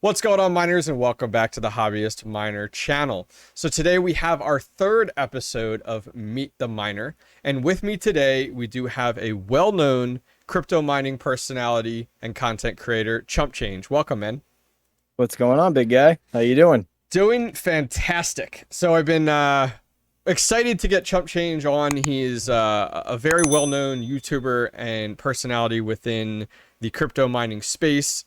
What's going on, miners, and welcome back to the Hobbyist Miner channel. So today we have our third episode of Meet the Miner, and with me today we do have a well-known crypto mining personality and content creator, ChumpChange. Welcome, man. What's going on, big guy? How you doing? Doing fantastic. So I've been excited to get ChumpChange on. He is a very well-known YouTuber and personality within the crypto mining space.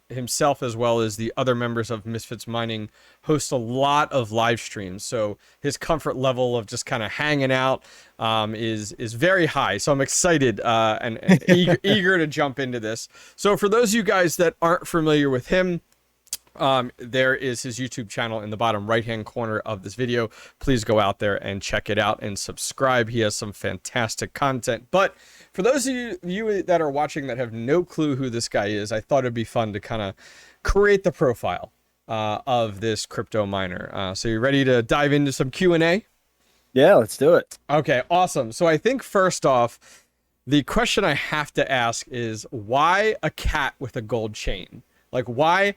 Himself, as well as the other members of Misfit's Mining, host a lot of live streams. So his comfort level of just kind of hanging out is very high. So I'm excited and eager to jump into this. So for those of you guys that aren't familiar with him, there is his YouTube channel in the bottom right hand corner of this video. Please go out there and check it out and subscribe. He has some fantastic content. But for those of you that are watching that have no clue who this guy is, I thought it'd be fun to kind of create the profile of this crypto miner. So you ready to dive into some Q&A? Yeah, let's do it. Okay, awesome. So I think first off, the question I have to ask is, why a cat with a gold chain? Like, why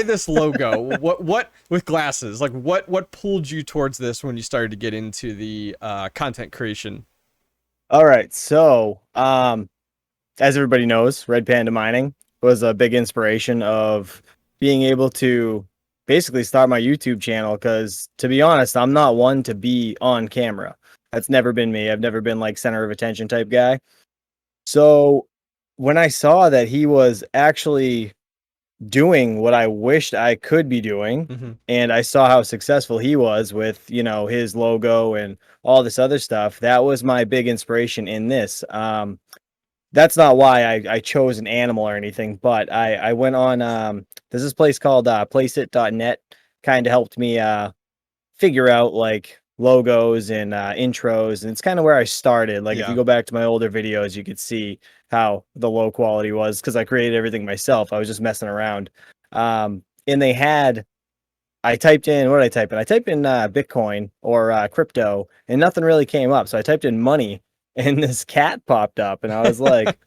this logo? what with glasses? Like, what pulled you towards this when you started to get into the content creation? All right. So, as everybody knows, Red Panda Mining was a big inspiration of being able to basically start my YouTube channel. Because to be honest, I'm not one to be on camera. That's never been me. I've never been like center of attention type guy. So when I saw that he was actually doing what I wished I could be doing, and I saw how successful he was with, his logo and all this other stuff, that was my big inspiration in this. That's not why I chose an animal or anything, but I went on, there's this place called placeit.net, kind of helped me figure out like logos and intros, and it's kind of where I started. Like, if you go back to my older videos, you could see how the low quality was because I created everything myself. I was just messing around. And they had, I typed in, what did I type in? I typed in Bitcoin or crypto, and nothing really came up. So I typed in money, and this cat popped up, and I was like,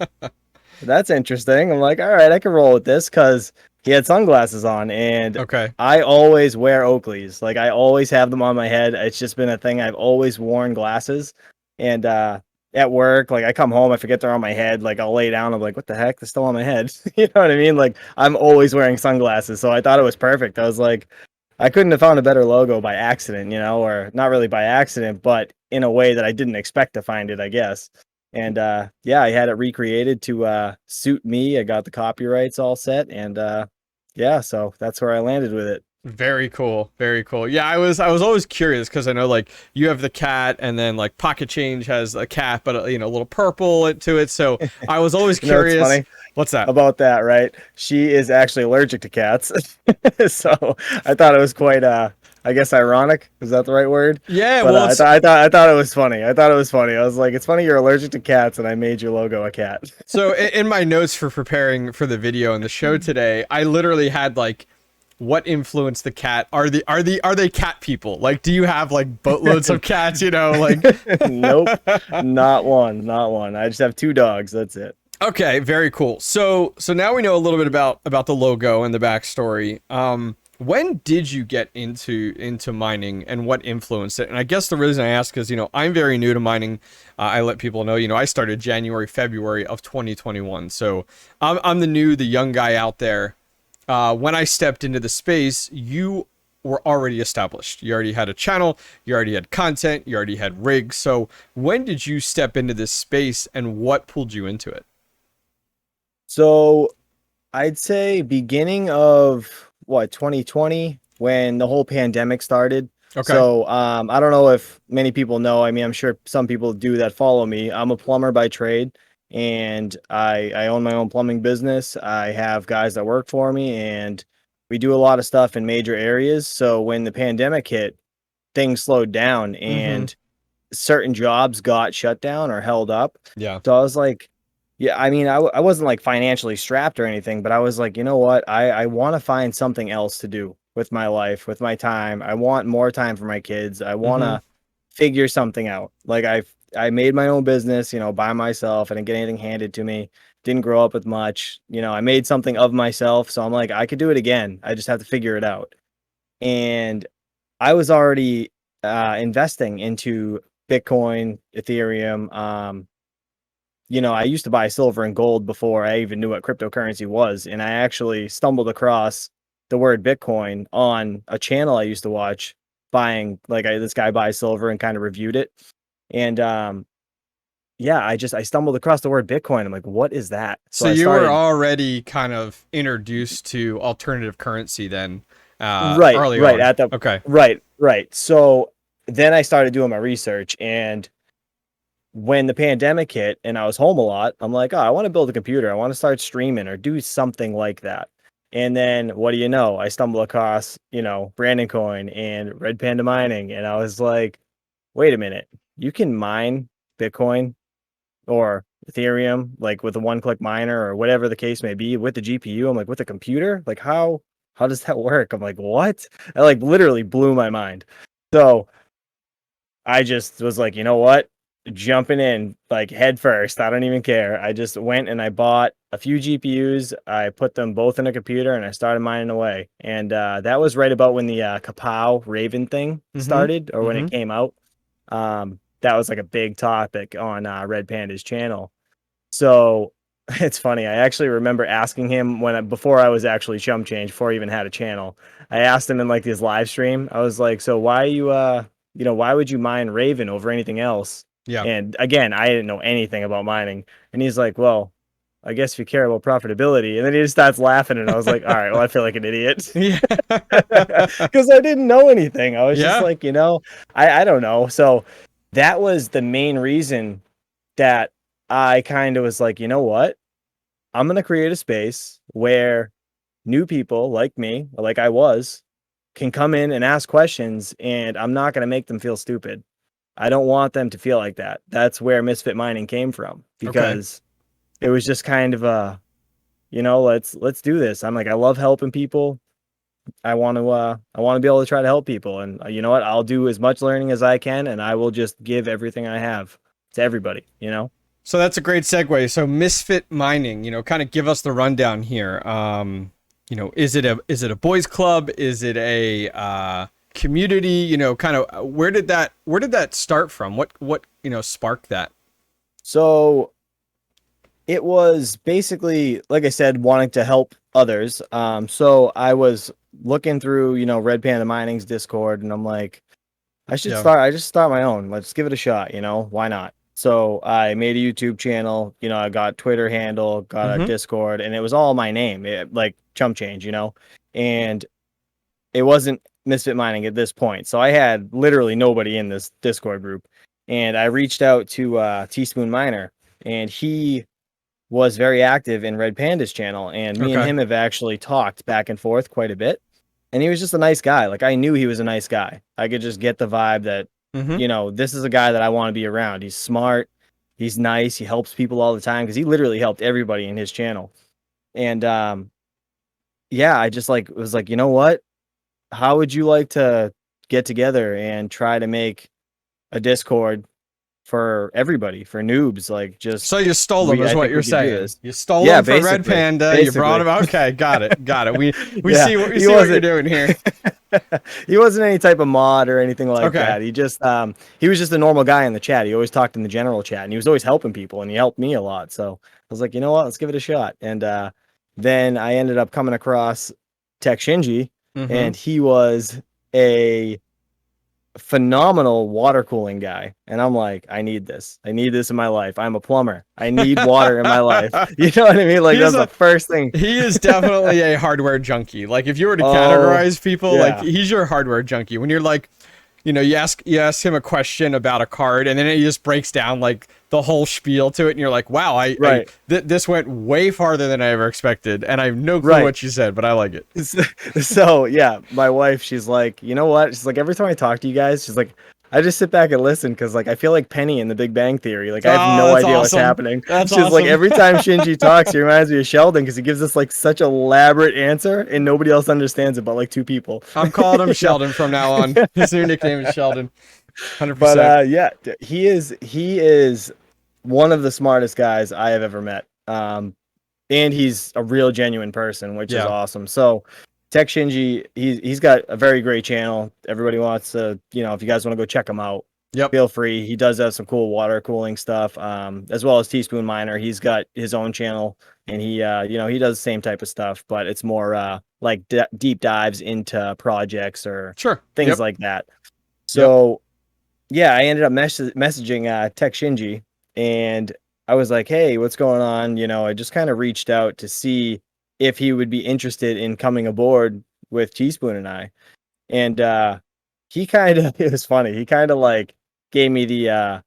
that's interesting. I'm like, all right, I can roll with this, because he had sunglasses on, and Okay. I always wear Oakleys. Like, I always have them on my head. It's just been a thing. I've always worn glasses. And at work, like, I come home, I forget they're on my head. Like, I'll lay down, I'm like, what the heck? They're still on my head. You know what I mean? Like, I'm always wearing sunglasses. So I thought it was perfect. I was like, I couldn't have found a better logo by accident, or not really by accident, but in a way that I didn't expect to find it, I guess. And yeah, I had it recreated to suit me. I got the copyrights all set, and yeah, so that's where I landed with it. Very cool. Very cool. Yeah, I was always curious because I know, like, you have the cat, and then like Pocket Change has a cat, but a little purple to it. So I was always It's curious. funny What's that? about that, right? She is actually allergic to cats. So I thought it was quite I guess ironic. Is that the right word? Yeah, But well, I thought it was funny. I thought it was funny. I was like, it's funny you're allergic to cats, and I made your logo a cat. so in my notes for preparing for the video and the show today, I literally had like, what influenced the cat? Are they cat people? Like, do you have like boatloads of cats? Like. Nope, not one, not one. I just have two dogs. That's it. Okay, very cool. So now we know a little bit about the logo and the backstory. When did you get into mining, and what influenced it? And I guess the reason I ask is, I'm very new to mining. I let people know, I started January, February of 2021. So I'm the young guy out there. When I stepped into the space, you were already established. You already had a channel, you already had content, you already had rigs. So when did you step into this space, and what pulled you into it? So I'd say beginning of 2020, when the whole pandemic started. Okay. So I don't know if many people know. I mean, I'm sure some people do that follow me. I'm a plumber by trade, and I own my own plumbing business. I have guys that work for me, and we do a lot of stuff in major areas. So when the pandemic hit, things slowed down, and certain jobs got shut down or held up. Yeah. So I was like, yeah, I mean, I wasn't like financially strapped or anything, but I was like, you know what? I want to find something else to do with my life, with my time. I want more time for my kids. I want to figure something out. Like, I made my own business, by myself. I didn't get anything handed to me. Didn't grow up with much. I made something of myself. So I'm like, I could do it again. I just have to figure it out. And I was already investing into Bitcoin, Ethereum. I used to buy silver and gold before I even knew what cryptocurrency was. And I actually stumbled across the word Bitcoin on a channel I used to watch, buying this guy buys silver and kind of reviewed it. And I stumbled across the word Bitcoin. I'm like, what is that? So you were already kind of introduced to alternative currency then, early on. Okay. Right. So then I started doing my research, and when the pandemic hit and I was home a lot, I'm like, oh, I want to build a computer. I want to start streaming or do something like that. And then what do you know? I stumble across, Brandon Coin and Red Panda Mining. And I was like, wait a minute, you can mine Bitcoin or Ethereum, like with a one-click miner or whatever the case may be with the GPU. I'm like, with a computer? Like how does that work? I'm like, what? I literally blew my mind. So I just was like, you know what? Jumping in head first. I don't even care. I just went and I bought a few GPUs. I put them both in a computer and I started mining away. And that was right about when the Kapow Raven thing started, or when it came out. That was a big topic on Red Panda's channel. So it's funny. I actually remember asking him before I was actually ChumpChange, before I even had a channel. I asked him in this live stream. I was like, so why you why would you mine Raven over anything else? Yeah. And again, I didn't know anything about mining. And he's like, well, I guess if you care about profitability. And then he just starts laughing. And I was like, all right, well, I feel like an idiot. Yeah. Because I didn't know anything. I was just like, I don't know. So that was the main reason that I kind of was like, you know what? I'm going to create a space where new people like me, like I was, can come in and ask questions, and I'm not going to make them feel stupid. I don't want them to feel like that. That's where Misfit Mining came from, because it was just kind of let's do this. I'm like, I love helping people. I want to be able to try to help people, and you know what? I'll do as much learning as I can, and I will just give everything I have to everybody, So that's a great segue. So Misfit Mining, kind of give us the rundown here. Is it a boys club? Is it a community? Kind of where did that start from? What sparked that? So it was basically, like I said, wanting to help others. So I was looking through, Red Panda Mining's Discord, and I'm like, I just start my own. Let's give it a shot. Why not? So I made a YouTube channel, I got Twitter handle, got a Discord, and it was all my name, like ChumpChange, and it wasn't Misfit Mining at this point. So I had literally nobody in this Discord group, and I reached out to Teaspoon Miner, and he was very active in Red Panda's channel, and me and him have actually talked back and forth quite a bit. And he was just a nice guy. I knew he was a nice guy. I could just get the vibe that, this is a guy that I want to be around. He's smart. He's nice. He helps people all the time, because he literally helped everybody in his channel. And I just was like, you know what? How would you like to get together and try to make a Discord for everybody, for noobs? So you stole them, is what you're saying. You stole them for Red Panda. You brought them. Okay, got it. We see what you're doing here. He wasn't any type of mod or anything like that. He just he was just a normal guy in the chat. He always talked in the general chat, and he was always helping people, and he helped me a lot. So I was like, you know what? Let's give it a shot. And then I ended up coming across Tech Shinji, and he was a phenomenal water cooling guy, and I'm like, I need this in my life. I'm a plumber. I need water in my life. You know what I mean? That's the first thing. He is definitely a hardware junkie. If you were to categorize people, he's your hardware junkie. When you're you ask him a question about a card, and then he just breaks down the whole spiel to it, and you're like, wow, this went way farther than I ever expected, and I have no clue what you said, but I like it. So yeah, my wife, she's like, you know what? She's like, every time I talk to you guys, she's like, I just sit back and listen, because I feel like Penny in The Big Bang Theory. I have no idea what's happening. She's like, every time Shinji talks, he reminds me of Sheldon, because he gives us such elaborate answer, and nobody else understands it but two people. I'm calling him Sheldon from now on. His new nickname is Sheldon. But 100%. yeah, he is one of the smartest guys I have ever met. And he's a real genuine person, which is Yeah. awesome. So Tech Shinji, he's got a very great channel. Everybody wants to, if you guys want to go check him out, Yep. feel free. He does have some cool water cooling stuff, as well as Teaspoon Miner. He's got his own channel, and he does the same type of stuff, but it's more like deep dives into projects or Sure. things Yep. like that. Yep. So yeah, I ended up messaging Tech Shinji, and I was like, "Hey, what's going on?" I just kind of reached out to see if he would be interested in coming aboard with Teaspoon and I. And he kind of it was funny. He kind of like gave me the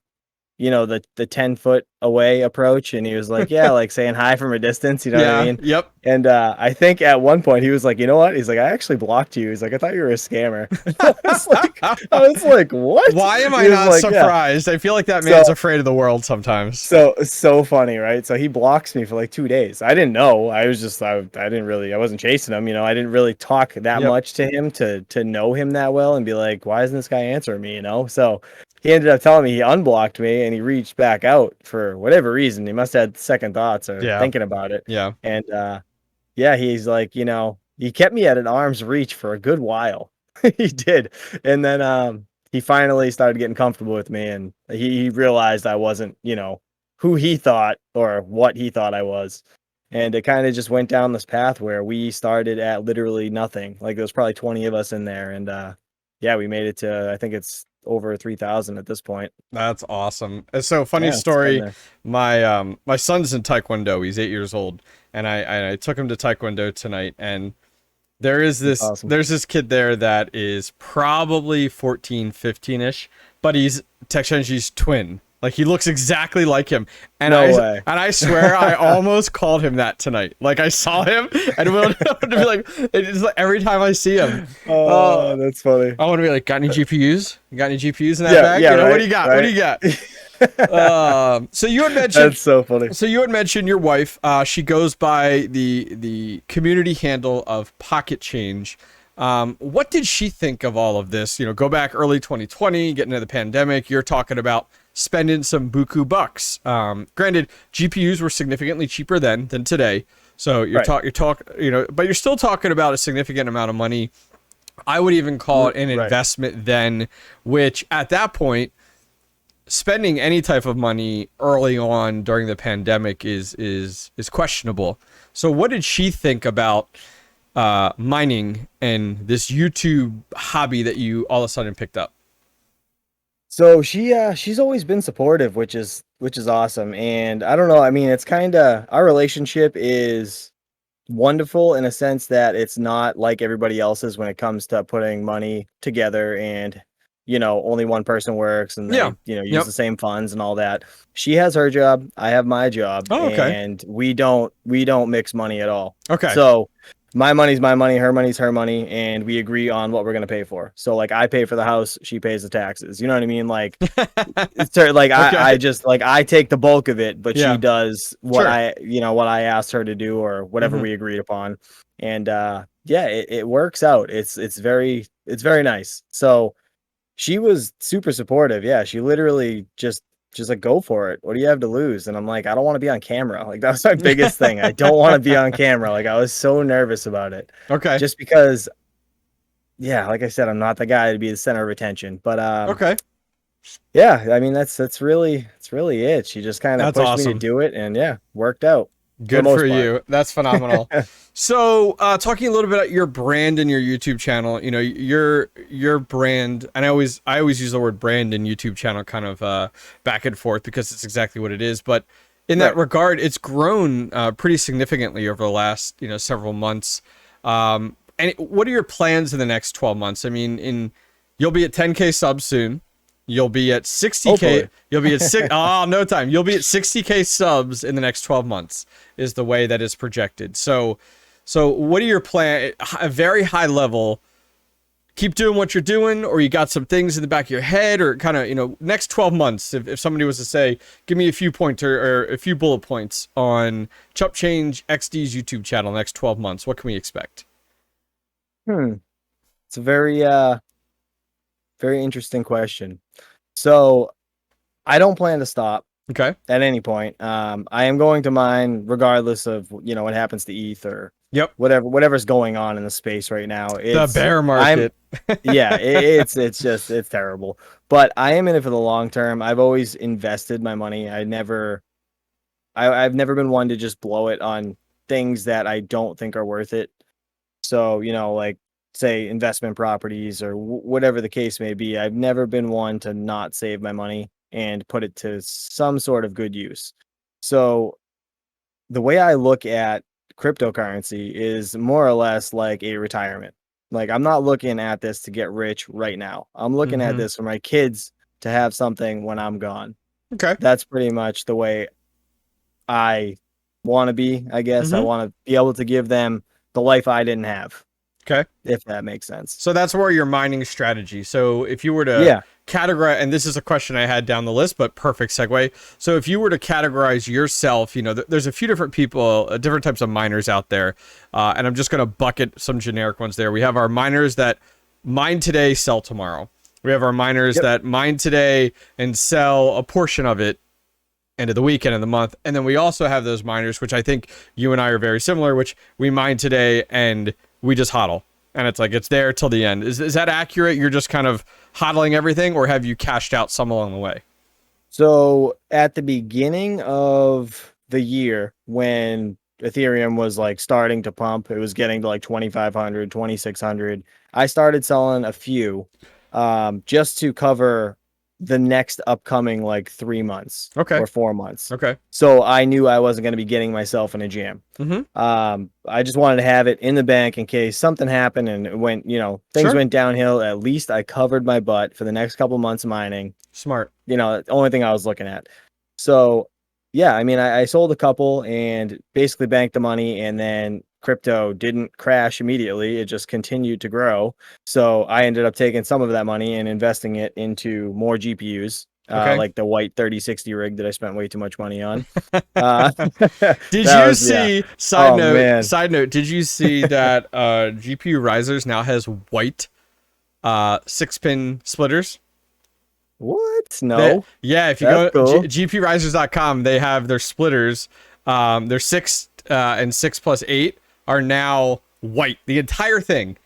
10 foot away approach, and he was like, yeah, like saying hi from a distance, you know what I Yeah. mean? Yep. And I think at one point he was like, you know what? He's like, I actually blocked you. He's like, I thought you were a scammer. I was like, what? Why am I He was not like, yeah. surprised? I feel like that So man's afraid of the world sometimes. so funny, right? So he blocks me for like 2 days. I didn't know. I was just I didn't really I wasn't chasing him. I didn't really talk that Yep. much to him to know him that well and be like, why isn't this guy answering me? So he ended up telling me he unblocked me, and he reached back out for whatever reason. He must have had second thoughts or Yeah. thinking about it. Yeah. And yeah, he's like, he kept me at an arm's reach for a good while. He did. And then he finally started getting comfortable with me, and he realized I wasn't, who he thought or what he thought I was. And it kind of just went down this path where we started at literally nothing. Like there was probably 20 of us in there, and yeah, we made it to, I think it's over 3,000 at this point. That's awesome. So funny Yeah, it's getting story. there. My son's in Taekwondo. He's 8 years old, and I took him to Taekwondo tonight. And That's awesome. there's this kid there that is probably 14, 15ish, but he's Takshenji's twin. Like he looks exactly like him. And No way. I swear I almost called him that tonight. Like I saw him and we'll to be like, it's like every time I see him. Oh, that's funny. I want to be like, got any GPUs? You got any GPUs in that Yeah, bag? yeah, What right, do you got? right. What do you got? So you had mentioned That's so funny. so you had mentioned your wife. She goes by the community handle of Pocket Change. What did she think of all of this? Go back early 2020, getting into the pandemic. You're talking about spending some buku bucks. Granted, GPUs were significantly cheaper then than today. So Right. but you're still talking about a significant amount of money. I would even call it an Right. investment then, which at that point, spending any type of money early on during the pandemic is questionable. So what did she think about mining and this YouTube hobby that you all of a sudden picked up? So she's always been supportive, which is awesome. And I don't know, I mean, it's kind of our relationship is wonderful in a sense that it's not like everybody else's when it comes to putting money together, and only one person works and Yeah. they use Yep. the same funds and all that. She has her job, I have my job, Oh, okay. and we don't mix money at all. Okay. So my money's my money, her money's her money, and we agree on what we're going to pay for. So like I pay for the house, she pays the taxes, you know what I mean? Like it's like I Okay. just like I take the bulk of it, but she Yeah. does what Sure. I asked her to do or whatever Hmm. we agreed upon. And yeah, it works out. It's very nice. So she was super supportive. Yeah, she literally just like, go for it. What do you have to lose? And I'm like, I don't want to be on camera. Like that was my biggest thing. I don't want to be on camera. Like I was so nervous about it. Okay. Just because, yeah, like I said, I'm not the guy to be the center of attention. But Okay. yeah, I mean that's really it. She just kind of That's pushed me to awesome. do it, and yeah, worked out for the Good for most part. you. That's phenomenal. So, talking a little bit about your brand and your YouTube channel, your brand, and I always use the word brand and YouTube channel kind of back and forth because it's exactly what it is. But in that Right. regard, it's grown pretty significantly over the last several months. And what are your plans in the next 12 months? I mean, you'll be at 10K subs soon. You'll be at 60K. Hopefully. You'll be at no time. You'll be at 60K subs in the next 12 months is the way that is projected. So what are your plan? A very high level. Keep doing what you're doing, or you got some things in the back of your head, or kind of next 12 months. If somebody was to say, give me a few points or a few bullet points on ChumpChangeXD's YouTube channel next 12 months, what can we expect? It's a very very interesting question. So I don't plan to stop Okay. at any point. I am going to mine regardless of what happens to ETH or Yep. whatever's going on in the space right now. The bear market. Yeah, it's terrible. But I am in it for the long term. I've always invested my money. I've never been one to just blow it on things that I don't think are worth it. So, like say investment properties or whatever the case may be, I've never been one to not save my money and put it to some sort of good use. So, the way I look at cryptocurrency is more or less like a retirement. Like I'm not looking at this to get rich right now. I'm looking at Mm-hmm. this for my kids to have something when I'm gone. Okay. That's pretty much the way I want to be, I guess. I Mm-hmm. want to be able to give them the life I didn't have, Okay. if that makes sense. So that's where your mining strategy. So if you were to Yeah. categorize, and this is a question I had down the list, but perfect segue. So if you were to categorize yourself, there's a few different people, different types of miners out there, and I'm just going to bucket some generic ones there. We have our miners that mine today, sell tomorrow. We have our miners that mine today and sell a portion of it end of the week, end of the month. And then we also have those miners, which I think you and I are very similar, which we mine today and we just hodl. And it's like, it's there till the end. Is that accurate? You're just kind of hodling everything, or have you cashed out some along the way? So at the beginning of the year, when Ethereum was like starting to pump, it was getting to like 2,500, 2,600. I started selling a few just to cover the next upcoming like 3 months Okay. or 4 months. Okay. So I knew I wasn't going to be getting myself in a jam. Mm-hmm. I just wanted to have it in the bank in case something happened and it went, things Sure. went downhill. At least I covered my butt for the next couple months mining. Smart. The only thing I was looking at. So yeah, I mean, I sold a couple and basically banked the money, and then crypto didn't crash immediately. It just continued to grow. So I ended up taking some of that money and investing it into more GPUs, Okay. like the white 3060 rig that I spent way too much money on. Did you see, Oh, man. side note, did you see that GPU Risers now has white 6-pin splitters? What? No. Yeah, if you That's go cool. gprisers.com, they have their splitters. Their 6 and 6 plus 8 are now white. The entire thing,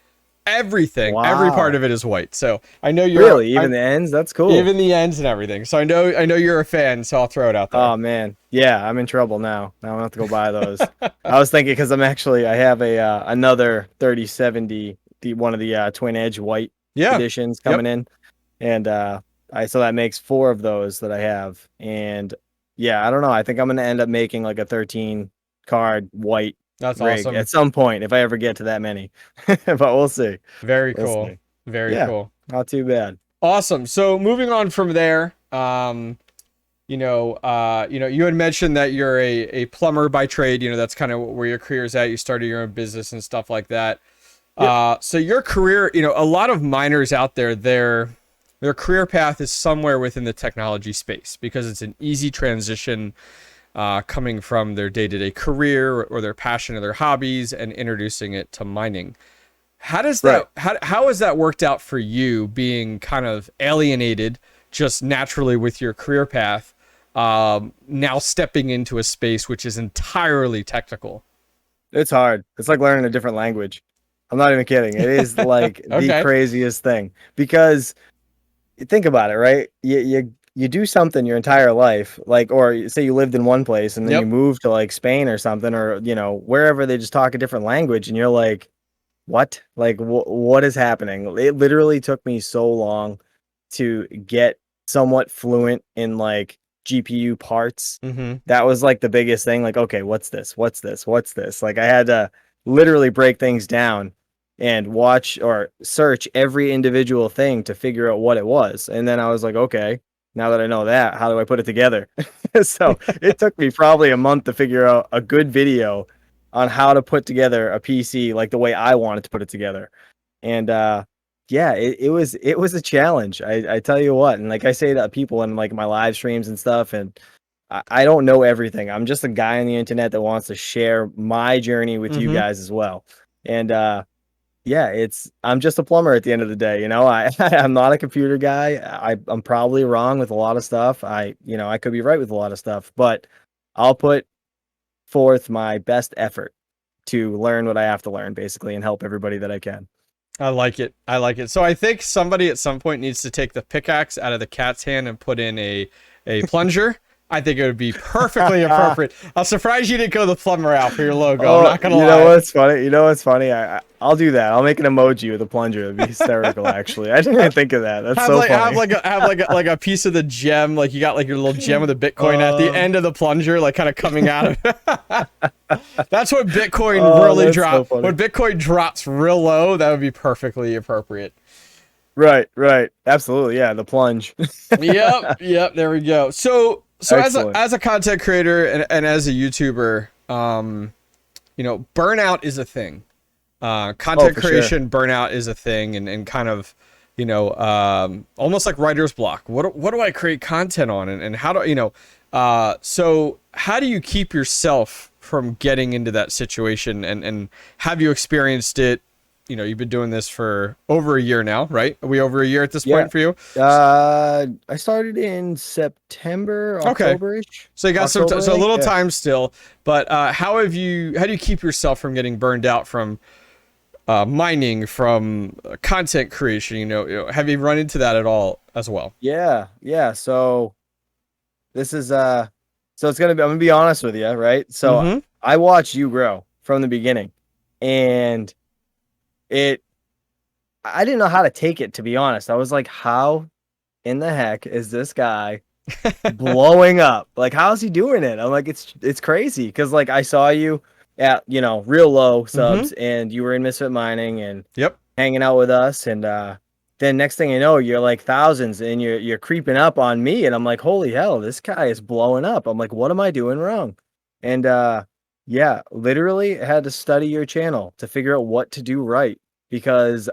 everything, every part Wow. of it is white. So I know you're Really? Even the ends? That's cool. even the ends and everything. So I know you're a fan. So I'll throw it out there. Oh man, yeah, I'm in trouble now. Now I'm gonna have to go buy those. I was thinking because I have a another 3070, one of the twin edge white Yeah. editions coming in, and so that makes 4 of those that I have. And yeah, I don't know. I think I'm gonna end up making like a 13 card white That's rig awesome. at some point if I ever get to that many. But we'll see. Very We'll cool. see. Very Yeah. cool. Not too bad. Awesome. So moving on from there, you had mentioned that you're a plumber by trade. That's kind of where your career is at. You started your own business and stuff like that. Yep. So your career, a lot of miners out there, their career path is somewhere within the technology space because it's an easy transition coming from their day-to-day career or their passion or their hobbies and introducing it to mining. How does that how has that worked out for you, being kind of alienated just naturally with your career path, now stepping into a space which is entirely technical? It's hard. It's like learning a different language. I'm not even kidding. It is like the Okay. craziest thing because think about it, right? You do something your entire life, like, or say you lived in one place and then Yep. you move to like Spain or something, or wherever they just talk a different language, and you're like, what? Like, what is happening? It literally took me so long to get somewhat fluent in like GPU parts. Mm-hmm. That was like the biggest thing. Like, okay, what's this? What's this? What's this? Like, I had to literally break things down and watch or search every individual thing to figure out what it was. And then I was like, okay, now that I know that, how do I put it together? So it took me probably a month to figure out a good video on how to put together a PC like the way I wanted to put it together. And yeah, it was a challenge. I tell you what, and like I say to people in like my live streams and stuff, and I don't know everything. I'm just a guy on the internet that wants to share my journey with you Mm-hmm. guys as well. And yeah, I'm just a plumber at the end of the day. You know, I'm not a computer guy. I'm probably wrong with a lot of stuff. I could be right with a lot of stuff, but I'll put forth my best effort to learn what I have to learn, basically, and help everybody that I can. I like it. I like it. So I think somebody at some point needs to take the pickaxe out of the cat's hand and put in a plunger. I think it would be perfectly appropriate. I'm surprised you didn't go the plumber out for your logo. I'm not gonna lie. You know what's funny? I'll do that. I'll make an emoji with a plunger. It'd be hysterical. Actually, I didn't even think of that. That's so funny. Have a piece of the gem, like you got like your little gem of the Bitcoin at the end of the plunger, like kind of coming out of it. That's what Bitcoin really drops. So when Bitcoin drops real low, that would be perfectly appropriate. Right. Absolutely. Yeah, the plunge. Yep. There we go. So as a content creator and as a YouTuber, burnout is a thing. Content creation burnout is a thing, and kind of, almost like writer's block. What do I create content on, and how do so how do you keep yourself from getting into that situation, and have you experienced it? You've been doing this for over a year now, right? Are we over a year at this point for you? I started in September, October-ish. So you got so a little time still, but how do you keep yourself from getting burned out from mining, from content creation? Have you run into that at all as well? Yeah. So this is I'm gonna be honest with you, right? So I watched you grow from the beginning, and I didn't know how to take it, to be honest. I was like, how in the heck is this guy blowing up? Like, how's he doing it? I'm like, it's crazy. Cause like I saw you at, real low subs, and you were in Misfit Mining and hanging out with us. And then next thing you know, you're like thousands, and you're creeping up on me. And I'm like, holy hell, this guy is blowing up. I'm like, what am I doing wrong? And yeah, literally had to study your channel to figure out what to do right, because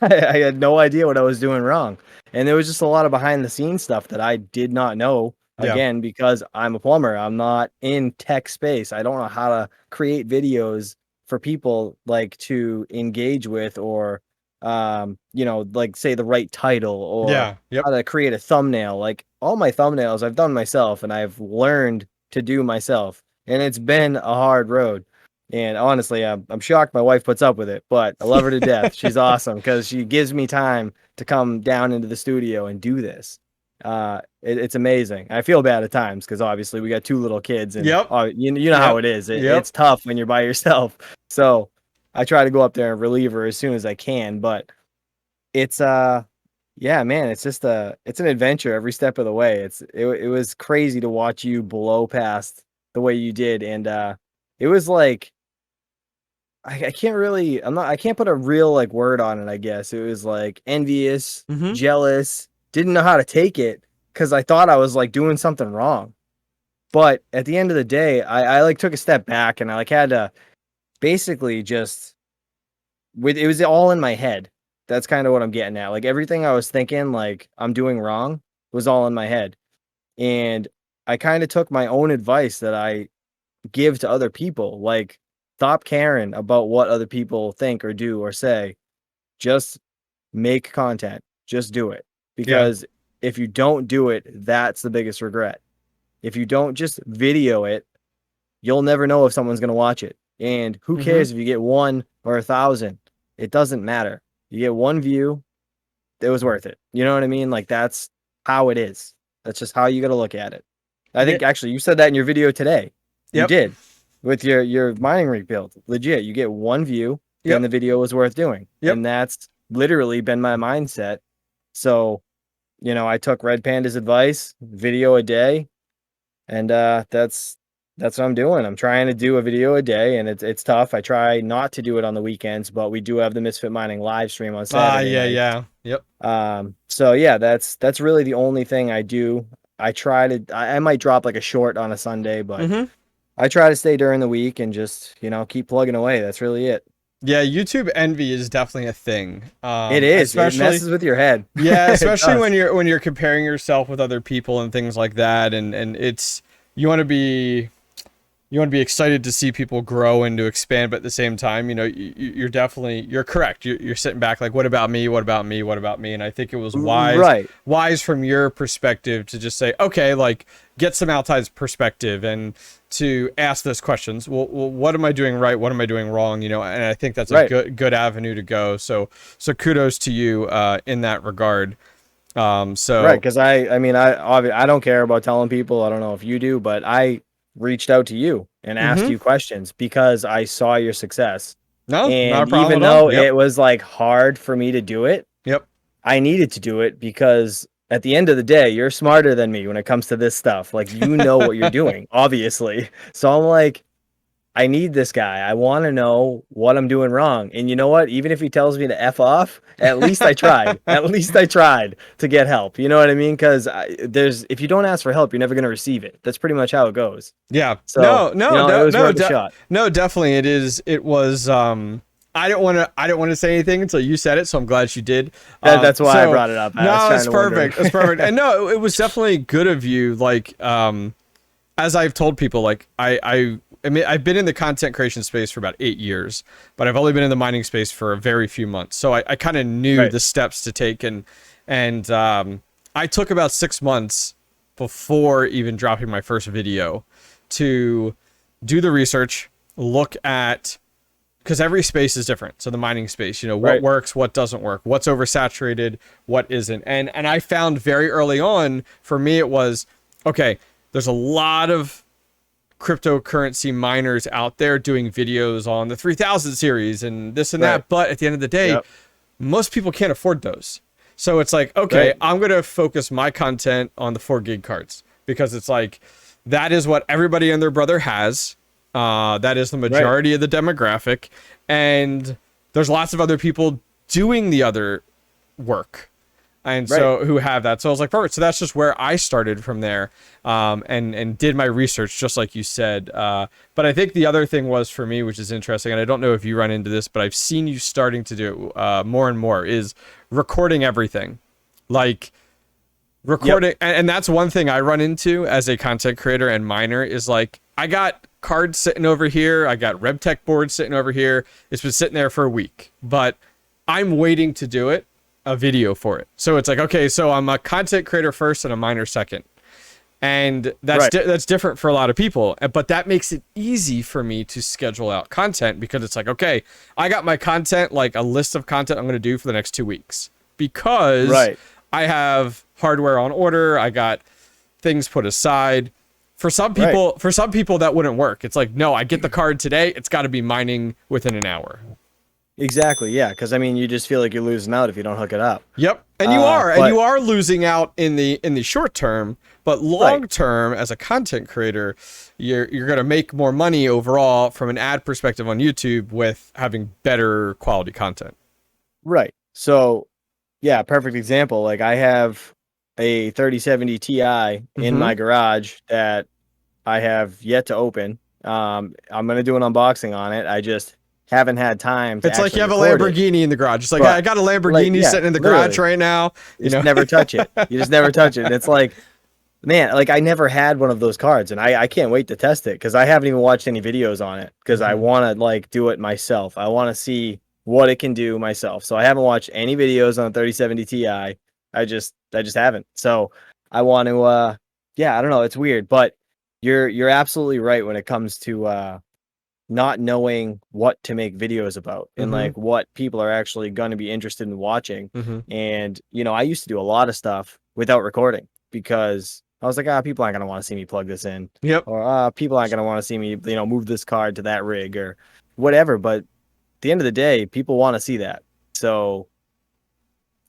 I had no idea what I was doing wrong. And there was just a lot of behind the scenes stuff that I did not know, again, because I'm a plumber. I'm not in tech space. I don't know how to create videos for people like to engage with, or like say the right title, or how to create a thumbnail. Like all my thumbnails I've done myself, and I've learned to do myself. And it's been a hard road. And honestly, I'm shocked my wife puts up with it, but I love her to death. She's awesome because she gives me time to come down into the studio and do this. It's amazing. I feel bad at times because obviously we got 2 little kids, and you know how it is. It's tough when you're by yourself. So I try to go up there and relieve her as soon as I can. But it's yeah, man, it's just it's an adventure every step of the way. It was crazy to watch you blow past the way you did, and it was like I can't put a real like word on it, I guess. It was like envious, jealous, didn't know how to take it because I thought I was like doing something wrong. But at the end of the day, I like took a step back, and I like had to basically just it was all in my head. That's kind of what I'm getting at. Like everything I was thinking like I'm doing wrong was all in my head. And I kind of took my own advice that I give to other people, like stop caring about what other people think or do or say. Just make content. Just do it. Because if you don't do it, that's the biggest regret. If you don't just video it, you'll never know if someone's going to watch it. And who cares if you get 1 or 1,000? It doesn't matter. You get 1 view, it was worth it. You know what I mean? Like that's how it is. That's just how you got to look at it. I think actually you said that in your video today. You did with your mining rig build. Legit, you get 1 view, and the video was worth doing. And that's literally been my mindset. So, I took Red Panda's advice, video a day, and that's what I'm doing. I'm trying to do a video a day, and it's tough. I try not to do it on the weekends, but we do have the Misfit Mining live stream on Saturday. So yeah, that's really the only thing I do. I might drop like a short on a Sunday, but I try to stay during the week and just, keep plugging away. That's really it. Yeah, YouTube envy is definitely a thing. It is. It messes with your head. Yeah, especially when you're comparing yourself with other people and things like that, and it's you want to be you want to be excited to see people grow and to expand, but at the same time, you know, you're definitely, you're correct. You're sitting back like, what about me? What about me? What about me? And I think it was Right. wise from your perspective to just say, okay, like get some outside perspective and to ask those questions. Well, what am I doing right? What am I doing wrong? You know, and I think that's a good avenue to go. So kudos to you in that regard. Right, because I mean, I don't care about telling people. I don't know if you do, but I reached out to you and asked you questions because I saw your success. No, And not a problem even at all. though it was like hard for me to do it, Yep. I needed to do it because at the end of the day, you're smarter than me when it comes to this stuff. Like, you know what you're doing, obviously. So I'm like, I need this guy. I want to know what I'm doing wrong. And you know what? Even if he tells me to F off, at least I tried. At least I tried to get help. You know what I mean? Because if you don't ask for help, you're never going to receive it. That's pretty much how it goes. Yeah. So, it was worth a shot. No, definitely. It was, I didn't want to say anything until you said it. So I'm glad you did. That's why I brought it up. No, it's perfect. It's perfect. And no, it was definitely good of you. Like, as I've told people, like I mean, I've been in the content creation space for about 8 years, but I've only been in the mining space for a very few months. So I kind of knew the steps to take, and I took about 6 months before even dropping my first video to do the research, look at, because every space is different. So the mining space, you know, what works, what doesn't work, what's oversaturated, what isn't. And I found very early on, for me, it was, okay, there's a lot of cryptocurrency miners out there doing videos on the 3000 series and this and that, but at the end of the day, most people can't afford those. So it's like, okay, I'm going to focus my content on the 4 gig cards, because it's like, that is what everybody and their brother has. That is the majority of the demographic, and there's lots of other people doing the other work. And so who have that. So I was like, perfect. So that's just where I started from there, and did my research, just like you said. But I think the other thing was for me, which is interesting, and I don't know if you run into this, but I've seen you starting to do it more and more, is recording everything. Like recording. And that's one thing I run into as a content creator and miner is like, I got cards sitting over here. I got RevTech boards sitting over here. It's been sitting there for a week, but I'm waiting to do it. A video for it. So it's like, okay, so I'm a content creator first and a miner second, and that's different for a lot of people, but that makes it easy for me to schedule out content, because it's like, okay, I got my content, like a list of content I'm going to do for the next 2 weeks, because I have hardware on order, I got things put aside. For some people that wouldn't work. It's like, no, I get the card today, it's got to be mining within an hour. Exactly, yeah, because I mean, you just feel like you're losing out if you don't hook it up. Yep, and you are losing out in the short term, but long term, as a content creator, you're gonna make more money overall from an ad perspective on YouTube with having better quality content. Right. So, yeah, perfect example. Like, I have a 3070 Ti in my garage that I have yet to open. I'm gonna do an unboxing on it. I just haven't had time to. It's like you have a Lamborghini in the garage. It's like, I got a Lamborghini sitting in the garage right now. You just never touch it. You just never touch it. And it's like, man, like I never had one of those cards, and I can't wait to test it, because I haven't even watched any videos on it, because I want to like do it myself. I want to see what it can do myself. So I haven't watched any videos on 3070 Ti. I just haven't. So I want to I don't know, it's weird, but you're absolutely right when it comes to not knowing what to make videos about, and like what people are actually going to be interested in watching. And, you know, I used to do a lot of stuff without recording, because I was like, people aren't going to want to see me plug this in. Or people aren't going to want to see me, you know, move this card to that rig or whatever. But at the end of the day, people want to see that. So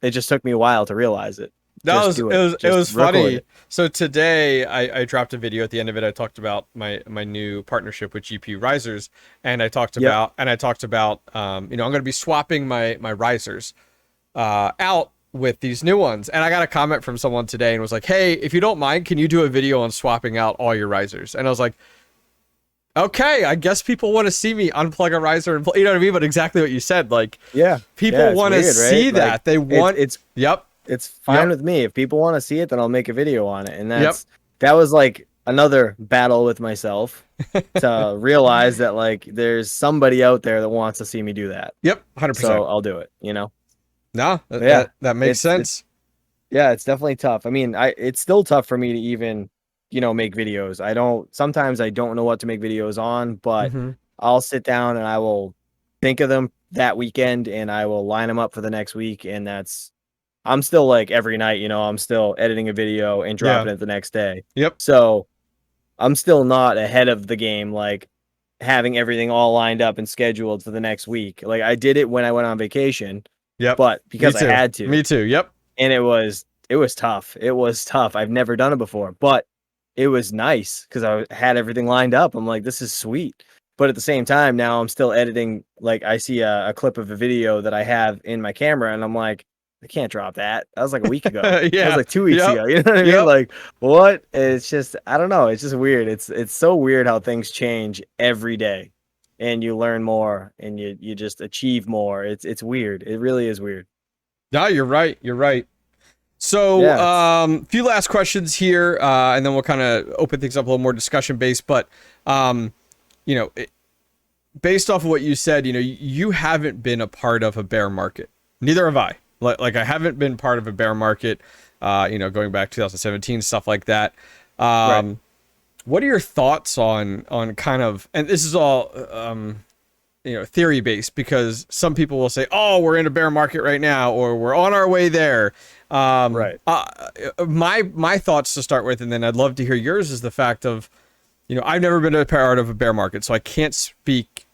it just took me a while to realize it. It was funny. So today I dropped a video. At the end of it, I talked about my new partnership with GP Risers, and I talked about you know, I'm going to be swapping my risers out with these new ones. And I got a comment from someone today and was like, hey, if you don't mind, can you do a video on swapping out all your risers? And I was like, okay, I guess people want to see me unplug a riser and you know what I mean? But exactly what you said, like, people want to see that. Like, they want it's fine with me. If people want to see it, then I'll make a video on it. And that was like another battle with myself to realize that like there's somebody out there that wants to see me do that. Yep, So 100%. I'll do it, you know? No, But yeah, that makes it's sense. yeah, it's definitely tough. I mean, it's still tough for me to even, make videos. Sometimes I don't know what to make videos on, but Hmm. I'll sit down and I will think of them that weekend and I will line them up for the next week. And I'm still like every night, I'm still editing a video and Yeah. dropping it the next day. Yep. So I'm still not ahead of the game, like having everything all lined up and scheduled for the next week. Like I did it when I went on vacation, Yep. but Me because I too. had to, Me too. Yep. and it was tough. It was tough. I've never done it before, but it was nice because I had everything lined up. I'm like, this is sweet. But at the same time, now I'm still editing. Like I see a clip of a video that I have in my camera, and I'm like, I can't drop that. That was like a week ago. That was Yeah. like 2 weeks Yep. ago. You know what I mean? Yep. Like what? It's just I don't know. It's just weird. It's so weird how things change every day, and you learn more, and you just achieve more. It's weird. It really is weird. No, you're right. You're right. So, Yeah. It's few last questions here, and then we'll kind of open things up a little more discussion based. But, um, you know, it, based off of what you said, you haven't been a part of a bear market. Neither have I. Like I haven't been part of a bear market. Going back 2017, stuff like that. right. What are your thoughts on kind of? And this is all theory based, because some people will say, oh, we're in a bear market right now, or we're on our way there. Right. My thoughts to start with, and then I'd love to hear yours, is the fact of, I've never been a part of a bear market, so I can't speak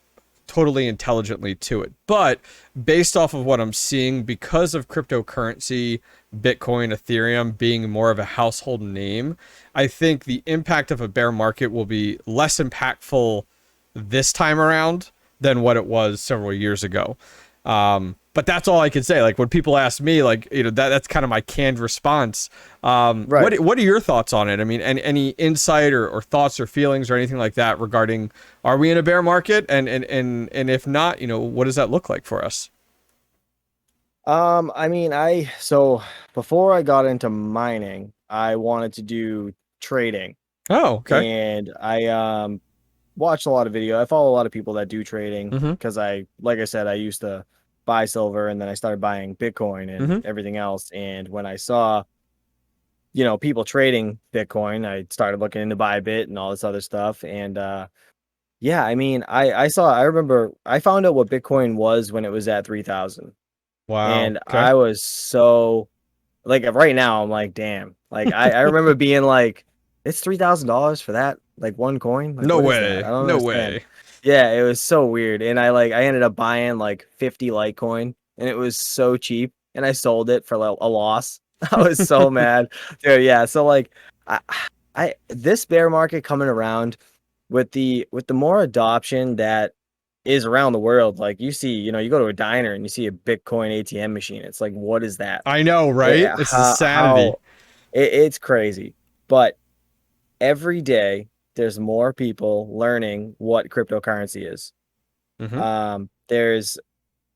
totally intelligently to it. But based off of what I'm seeing, because of cryptocurrency, Bitcoin, Ethereum being more of a household name, I think the impact of a bear market will be less impactful this time around than what it was several years ago. But that's all I can say. Like when people ask me, like, that's kind of my canned response. Right. What are your thoughts on it? I mean, any insight or thoughts or feelings or anything like that regarding, are we in a bear market? And if not, what does that look like for us? I mean, so before I got into mining, I wanted to do trading, Oh, okay. and I watched a lot of video. I follow a lot of people that do trading Mm-hmm. because like I said, I used to buy silver and then I started buying Bitcoin and Mm-hmm. everything else. And when I saw, people trading Bitcoin, I started looking into Bybit and all this other stuff. And yeah, I mean, I remember I found out what Bitcoin was when it was at 3,000. Wow. And Okay. I was so like right now I'm like, damn. Like I remember being like, it's $3,000 for that, like one coin. Like, No what is that? I way. don't No understand. way. Yeah, it was so weird. And I ended up buying like 50 Litecoin and it was so cheap. And I sold it for like a loss. I was so mad. Dude, yeah. So like I this bear market coming around with the more adoption that is around the world, like you see, you go to a diner and you see a Bitcoin ATM machine. It's like, what is that? I know, right? It's insanity. How it's crazy. But every day there's more people learning what cryptocurrency is. Mm-hmm. There's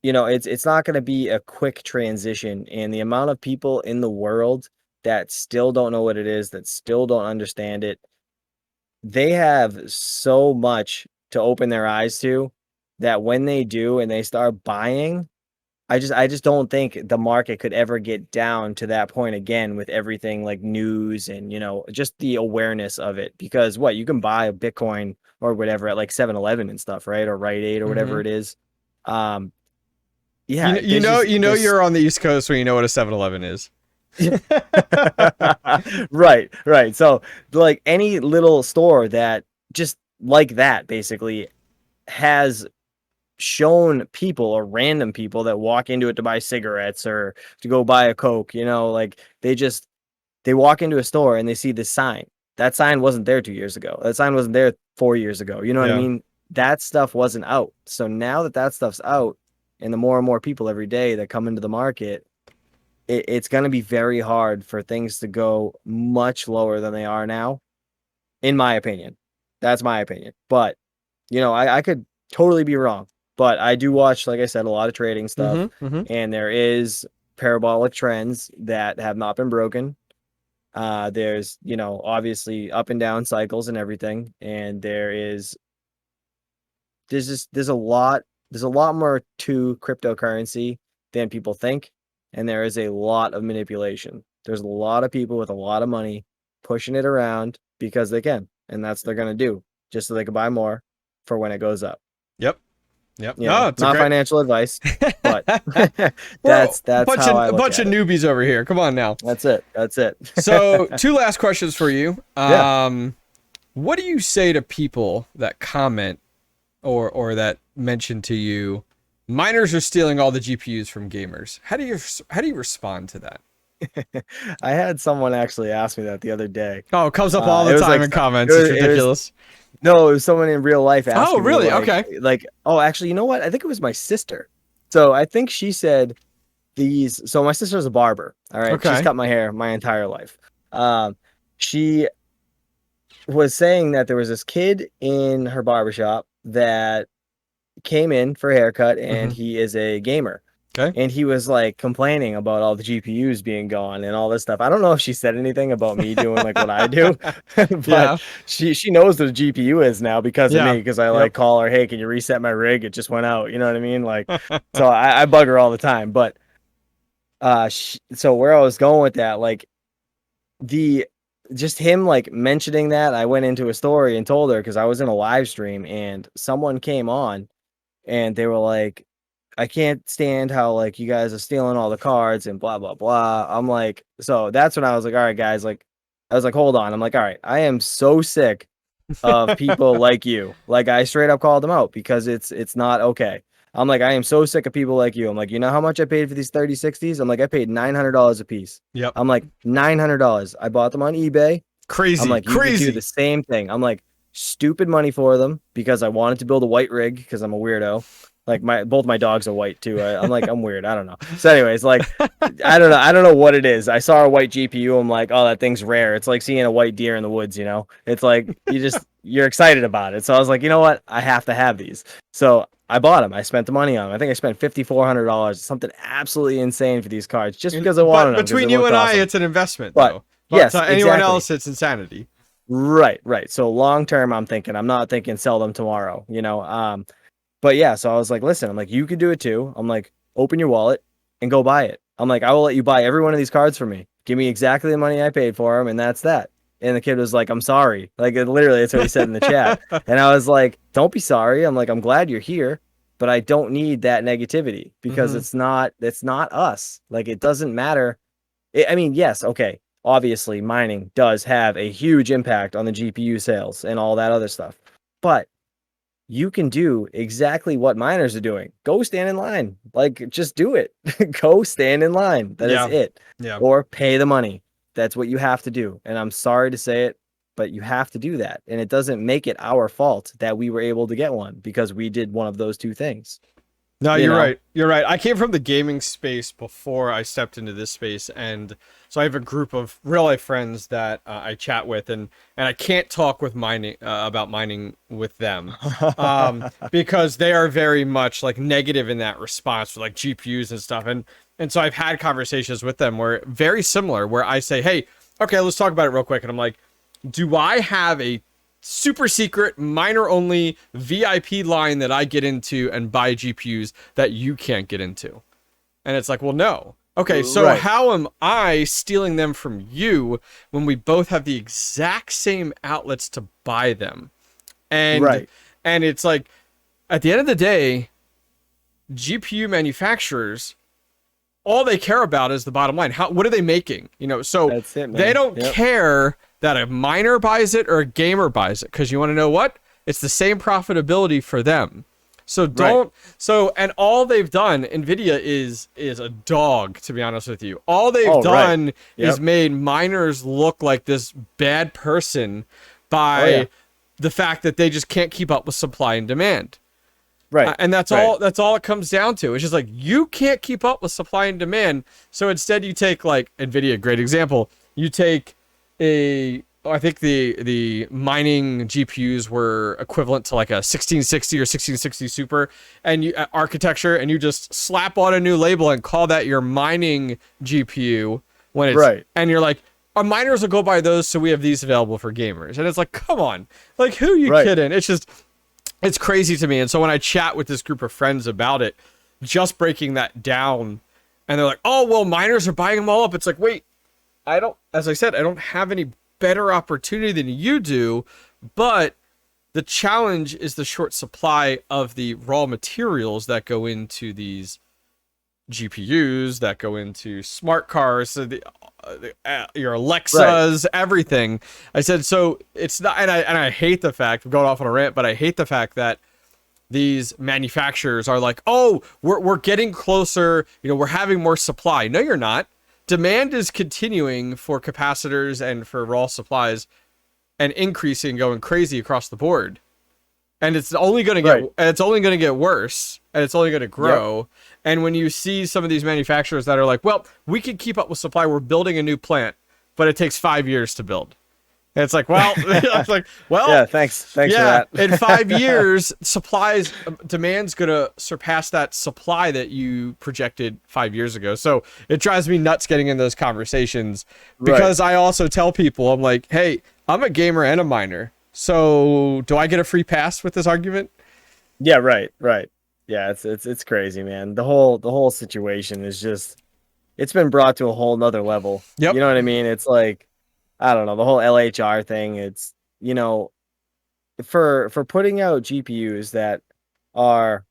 it's not going to be a quick transition, and the amount of people in the world that still don't know what it is, that still don't understand it, they have so much to open their eyes to that when they do and they start buying, I just don't think the market could ever get down to that point again with everything like news and just the awareness of it, because what you can buy a Bitcoin or whatever at like 7-Eleven and stuff, right? Or Rite Aid or whatever Mm-hmm. it is. Um yeah, there's You're on the East Coast, so you know what a 7-Eleven is. right, right. So like any little store that just like that basically has shown people or random people that walk into it to buy cigarettes or to go buy a Coke, like they walk into a store and they see this sign. That sign wasn't there 2 years ago. That sign wasn't there 4 years ago. You know what I Yeah. mean? That stuff wasn't out. So now that that stuff's out, and the more and more people every day that come into the market, it's going to be very hard for things to go much lower than they are now, in my opinion. That's my opinion. But, I could totally be wrong. But I do watch, like I said, a lot of trading stuff, Mm-hmm. Mm-hmm. and there is parabolic trends that have not been broken. There's, you know, obviously up and down cycles and everything, and there's a lot more to cryptocurrency than people think, and there is a lot of manipulation. There's a lot of people with a lot of money pushing it around because they can, and that's what they're gonna do just so they can buy more for when it goes up. Yep. Yep. You No, know, it's a not great financial advice, but We're that's a bunch how of I a look bunch at of it. newbies over here. Come on now. That's it. That's it. So, two last questions for you. Yeah. What do you say to people that comment or that mention to you, miners are stealing all the GPUs from gamers? How do you respond to that? I had someone actually ask me that the other day. Oh, it comes up all the It was time like in comments. It's ridiculous. no, it was someone in real life asking Oh, really? me, like, Okay. like, oh, actually, you know what? I think it was my sister. So I think she said so my sister's a barber. All right. She's Okay. cut my hair my entire life. She was saying that there was this kid in her barbershop that came in for a haircut, and Hmm. he is a gamer. Okay. And he was like complaining about all the GPUs being gone and all this stuff. I don't know if she said anything about me doing like what I do, Yeah. but she knows what a GPU is now because of Yeah. me. Because I Yep. like call her, hey, can you reset my rig? It just went out. You know what I mean? Like, so I bug her all the time. But so where I was going with that, like the just him like mentioning that, I went into a story and told her because I was in a live stream and someone came on and they were like, I can't stand how like you guys are stealing all the cards and blah blah blah. I'm like, so that's when I was like, all right, guys, like I was like, hold on. I'm like, all right, I am so sick of people like you. Like I straight up called them out because it's not okay. I'm like, I am so sick of people like you. I'm like, you know how much I paid for these 3060s? I'm like, I paid $900 a piece. Yep. I'm like, $900. I bought them on eBay. Crazy. I'm like, you could do the same thing. I'm like, stupid money for them because I wanted to build a white rig because I'm a weirdo. Like both my dogs are white too. I'm like, I'm weird. I don't know. So anyways, like, I don't know. I don't know what it is. I saw a white GPU. I'm like, oh, that thing's rare. It's like seeing a white deer in the woods, you know? It's like, you're excited about it. So I was like, you know what? I have to have these. So I bought them. I spent the money on them. I think I spent $5,400, something absolutely insane for these cards just because I wanted them. But between you and I, it's an investment, though. But yes, to anyone exactly. else, it's insanity. Right. So long term, I'm not thinking sell them tomorrow, you know? But yeah, so I was like, listen, I'm like, you could do it too. I'm like, open your wallet and go buy it. I'm like, I will let you buy every one of these cards for me. Give me exactly the money I paid for them, and that's that. And the kid was like, I'm sorry. Like, literally, that's what he said in the chat. And I was like, don't be sorry. I'm like, I'm glad you're here, but I don't need that negativity because it's not us. Like, it doesn't matter. I mean, yes, okay. Obviously, mining does have a huge impact on the GPU sales and all that other stuff. But you can do exactly what miners are doing. Go stand in line. Like, just do it. Go stand in line. That is it. Yeah. Or pay the money. That's what you have to do. And I'm sorry to say it, but you have to do that. And it doesn't make it our fault that we were able to get one because we did one of those two things. No, you're right. You're right. I came from the gaming space before I stepped into this space, and so I have a group of real life friends that I chat with, and I can't talk with mining about mining with them because they are very much like negative in that response for like GPUs and stuff, and so I've had conversations with them where very similar, where I say, hey, okay, let's talk about it real quick, and I'm like, do I have a super secret miner only VIP line that I get into and buy GPUs that you can't get into? And it's like, well, no. Okay, so how am I stealing them from you when we both have the exact same outlets to buy them? And and it's like, at the end of the day, GPU manufacturers, all they care about is the bottom line. What are they making? You know, so that's it, man. They don't care that a miner buys it or a gamer buys it, because you want to know what? It's the same profitability for them. So and all they've done, Nvidia is a dog, to be honest with you. All they've done is made miners look like this bad person by the fact that they just can't keep up with supply and demand. And that's all it comes down to. It's just like, you can't keep up with supply and demand. So instead you take, like, Nvidia, great example. You take I think the mining GPUs were equivalent to like a 1660 or 1660 Super and architecture, and you just slap on a new label and call that your mining GPU when it's and you're like, our miners will go buy those, so we have these available for gamers. And it's like, come on, like, who are you kidding? It's just, it's crazy to me. And so when I chat with this group of friends about it, just breaking that down, and they're like, oh, well, miners are buying them all up. It's like, wait, as I said, I don't have any better opportunity than you do, but the challenge is the short supply of the raw materials that go into these GPUs, that go into smart cars, so your Alexas, everything. I said, so it's not, and I hate the fact, I'm going off on a rant, but I hate the fact that these manufacturers are like, oh, we're getting closer, we're having more supply. No, you're not. Demand is continuing for capacitors and for raw supplies and increasing, going crazy across the board. And it's only going to get worse, and it's only going to grow. Yep. And when you see some of these manufacturers that are like, well, we can keep up with supply, we're building a new plant, but it takes 5 years to build. And it's like, well, yeah, thanks for that. In 5 years, demand's going to surpass that supply that you projected 5 years ago. So it drives me nuts getting in those conversations, because I also tell people, I'm like, hey, I'm a gamer and a miner. So do I get a free pass with this argument? Yeah, right. Yeah, it's crazy, man. The whole situation is just, it's been brought to a whole nother level. Yep. You know what I mean? It's like, I don't know, the whole LHR thing. It's, for putting out GPUs that are,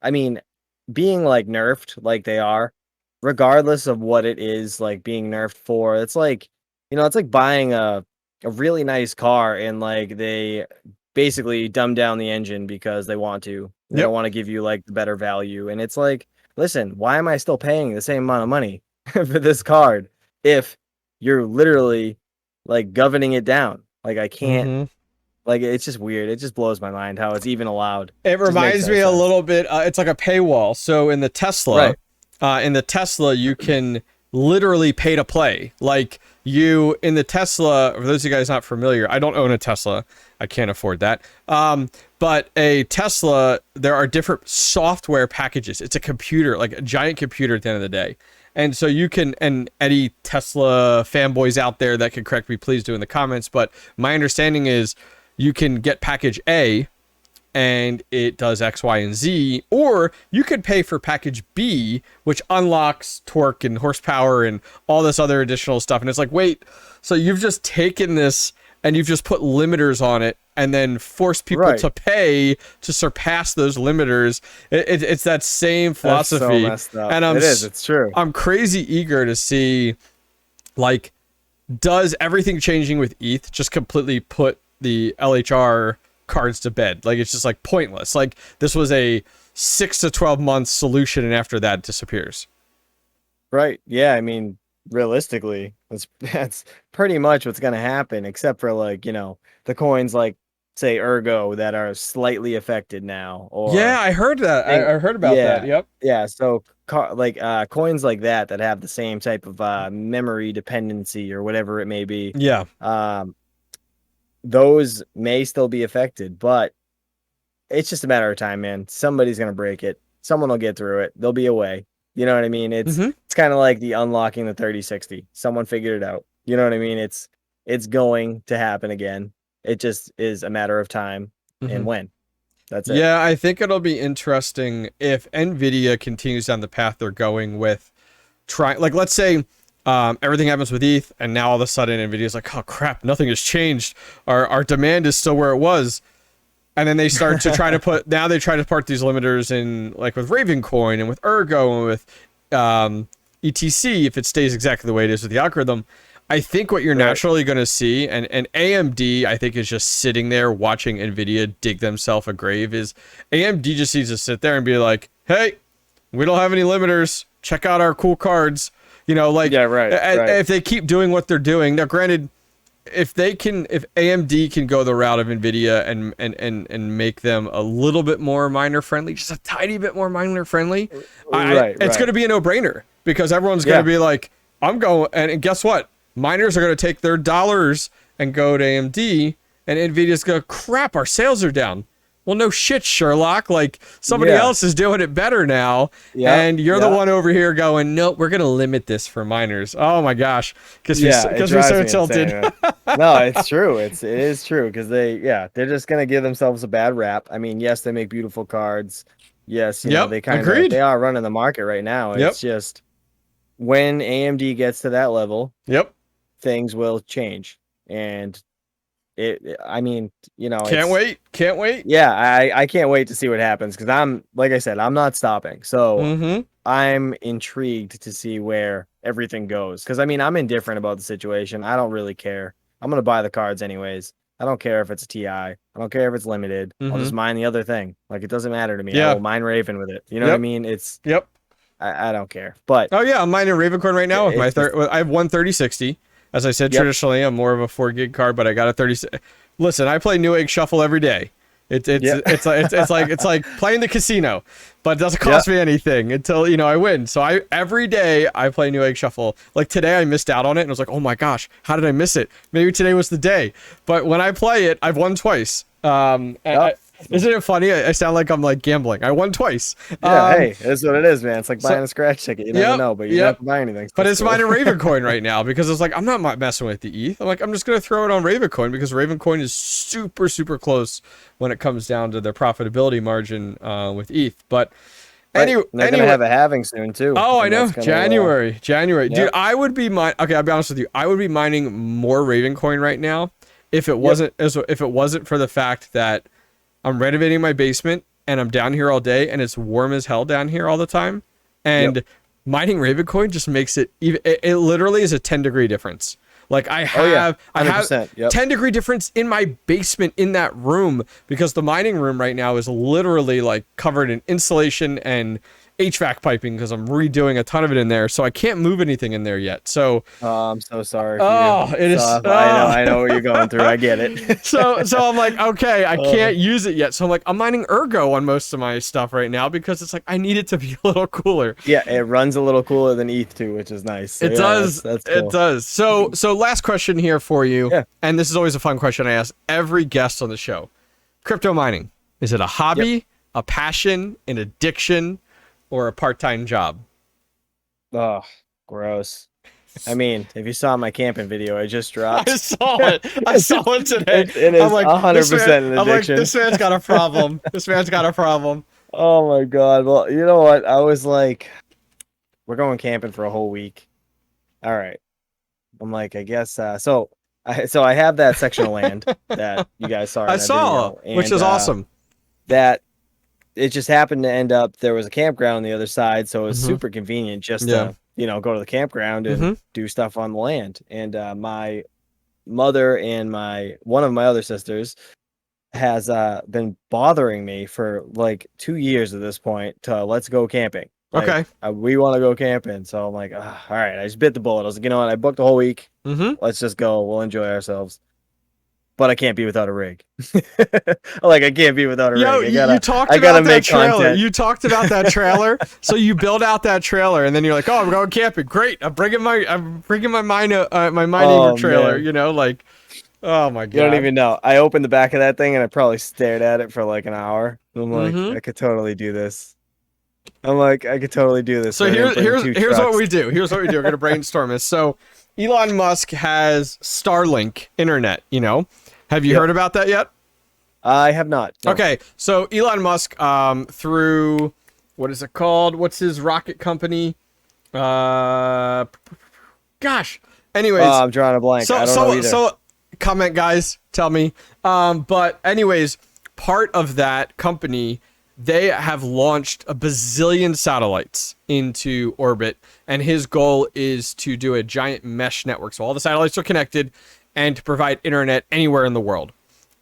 I mean, being like nerfed like they are, regardless of what it is like being nerfed for, it's like, it's like buying a really nice car and like they basically dumb down the engine because they want to. They don't want to give you like the better value. And it's like, listen, why am I still paying the same amount of money for this card if you're literally like governing it down? Like I can't, like, it's just weird. It just blows my mind how it's even allowed. It reminds me a little bit. It's like a paywall. So in the Tesla, you can literally pay to play. Like in the Tesla, for those of you guys not familiar, I don't own a Tesla. I can't afford that. But a Tesla, there are different software packages. It's a computer, like a giant computer at the end of the day. And so you can, and any Tesla fanboys out there that can correct me, please do in the comments. But my understanding is you can get package A and it does X, Y, and Z, or you could pay for package B, which unlocks torque and horsepower and all this other additional stuff. And it's like, wait, so you've just taken this and you've just put limiters on it and then forced people to pay to surpass those limiters. It's that same philosophy. That's so messed up. And it's true. I'm crazy eager to see, like, does everything changing with ETH just completely put the LHR cards to bed? Like, it's just like pointless. Like, this was a 6 to 12 month solution, and after that it disappears. Right. Yeah, I mean, realistically, that's pretty much what's going to happen, except for like, the coins like say Ergo that are slightly affected now. Or I heard that. I heard about that. Yep. Yeah, so coins like that have the same type of memory dependency or whatever it may be. Yeah. Those may still be affected, but it's just a matter of time, man. Somebody's going to break it. Someone will get through it. There'll be a way. You know what I mean? It's kind of like the unlocking the 3060. Someone figured it out. You know what I mean? It's going to happen again. It just is a matter of time and when. That's it. Yeah, I think it'll be interesting if NVIDIA continues down the path they're going with trying, like, let's say everything happens with ETH and now all of a sudden NVIDIA's like, oh crap, nothing has changed. Our demand is still where it was. And then they start to try to put these limiters in, like with Ravencoin and with Ergo and with ETC, if it stays exactly the way it is with the algorithm. I think what you're naturally going to see, and AMD, I think, is just sitting there watching NVIDIA dig themselves a grave, is AMD just needs to sit there and be like, hey, we don't have any limiters. Check out our cool cards. If they keep doing what they're doing. Now, granted, if AMD can go the route of NVIDIA and make them a little bit more miner friendly, just a tiny bit more miner friendly, it's going to be a no-brainer, because everyone's going to be like, I'm going, and guess what? Miners are going to take their dollars and go to AMD, and NVIDIA's going, crap, our sales are down. well, no shit, Sherlock. Like, somebody Yeah. else is doing it better now. Yeah, And you're the yeah. one over here going, nope, we're going to limit this for minors. Oh my gosh. Because Yeah, we're it so drives me tilted. insane, man. No, it's true. It is true because they're just gonna give themselves a bad rap. I mean, yes, they make beautiful cards. Yes, you know, Yep. they Agreed. they are running the market right now. Yep. It's just when AMD gets to that level, Yep. things will change. And I mean, you know, Can't wait. Can't wait. Yeah, I can't wait to see what happens because like I said, I'm not stopping. So Mm-hmm. I'm intrigued to see where everything goes. Because I mean, I'm indifferent about the situation. I don't really care. I'm gonna buy the cards anyways. I don't care if it's a TI. I don't care if it's limited. I'll Mm-hmm. just mine the other thing. Like, it doesn't matter to me. I Yeah. will mine Raven with it. You know what I Yep. mean? Yep. I don't care. But Oh yeah, I'm mining Ravencorn right now with my it's just- I have one 3060. As I said, Yep. traditionally I'm more of a 4 gig card, but I got a 30. Listen, I play New Egg Shuffle every day. It's like playing the casino, but it doesn't cost me anything until, you know, I win. So every day I play New Egg Shuffle. Like today I missed out on it and I was like, oh my gosh, how did I miss it? Maybe today was the day. But when I play it, I've won twice. Isn't it funny? I sound like I'm like gambling. I won twice. Yeah, hey, that's what it is, man. It's like buying a scratch ticket. You never know, but you don't have to buy anything. So but it's cool. mine in Ravencoin right now because it's like, I'm not messing with the ETH. I'm like, I'm just going to throw it on Ravencoin because Ravencoin is super, super close when it comes down to their profitability margin with ETH. But anyway, they're going to have a halving soon, too. Oh, I know. January. Yep. Dude, I would be okay, I'll be honest with you. I would be mining more Ravencoin right now if it wasn't for the fact that I'm renovating my basement and I'm down here all day and it's warm as hell down here all the time. And mining Ravencoin just makes it even, it literally is a 10-degree difference. Like I have 10-degree difference in my basement in that room because the mining room right now is literally like covered in insulation and HVAC piping because I'm redoing a ton of it in there, so I can't move anything in there yet. So I'm so sorry. It is. I know what you're going through. I get it. so I'm like, okay, I can't use it yet. So I'm like, I'm mining Ergo on most of my stuff right now because it's like I need it to be a little cooler. Yeah, it runs a little cooler than ETH too, which is nice. So it does. That's cool. It does. So last question here for you, Yeah. and this is always a fun question I ask every guest on the show: crypto mining, is it a hobby, a passion, an addiction, or a part-time job? Oh, gross. I mean, if you saw my camping video I just dropped. I saw it. I saw it today. It is 100% an addiction. I'm like, this man's got a problem. This man's got a problem. Oh my God. Well, you know what? I was like, we're going camping for a whole week. All right. I'm like, I guess, so I have that section of land that you guys saw in that video, which is awesome. That it just happened to end up, there was a campground on the other side, so it was super convenient just to, you know, go to the campground and do stuff on the land. And my mother and one of my other sisters has been bothering me for like 2 years at this point to let's go camping. Like, okay. We want to go camping. So I'm like, all right, I just bit the bullet. I was like, you know what? I booked a whole week. Let's just go. We'll enjoy ourselves. But I can't be without a rig. Like, I can't be without a rig. You talked about that trailer. You talked about that trailer. So you build out that trailer, and then you're like, "Oh, I'm going camping. Great! I'm bringing my mining trailer." Man. You know, like, oh my God. You don't even know. I opened the back of that thing, and I probably stared at it for like an hour. I'm like, I could totally do this. I'm like, I could totally do this. So here's what we do. Here's what we do. We're gonna brainstorm this. So Elon Musk has Starlink internet. You know. Have you heard about that yet? I have not. No. Okay, so Elon Musk, through, what is it called? What's his rocket company? Gosh. Anyways. I'm drawing a blank. I don't know either. So, comment, guys. Tell me. But anyways, part of that company, they have launched a bazillion satellites into orbit, and his goal is to do a giant mesh network. So all the satellites are connected, and to provide internet anywhere in the world.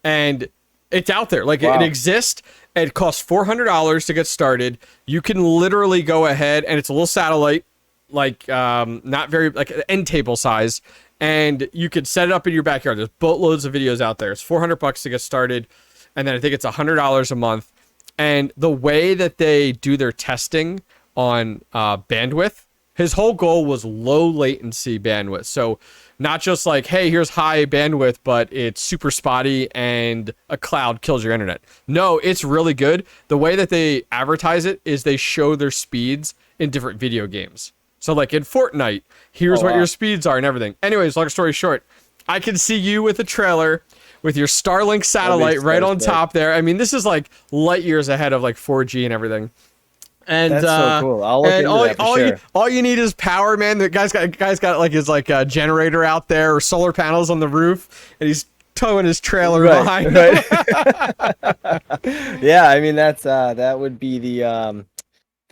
And it's out there. Like, it exists. It costs $400 to get started. You can literally go ahead, and it's a little satellite, like, not very, like, an end table size. And you could set it up in your backyard. There's boatloads of videos out there. It's $400 to get started. And then I think it's $100 a month. And the way that they do their testing on bandwidth, his whole goal was low latency bandwidth. So Not just like, hey, here's high bandwidth, but it's super spotty and a cloud kills your internet. No, it's really good. The way that they advertise it is they show their speeds in different video games. So like in Fortnite, here's what your speeds are and everything. Anyways, long story short, I can see you with a trailer with your Starlink satellite right on top there. I mean, this is like light years ahead of like 4G and everything. And that's so cool. I'll look into that for sure. All you need is power, man. The guy's got like his like generator out there or solar panels on the roof, and he's towing his trailer behind. Right. Yeah, I mean that would be the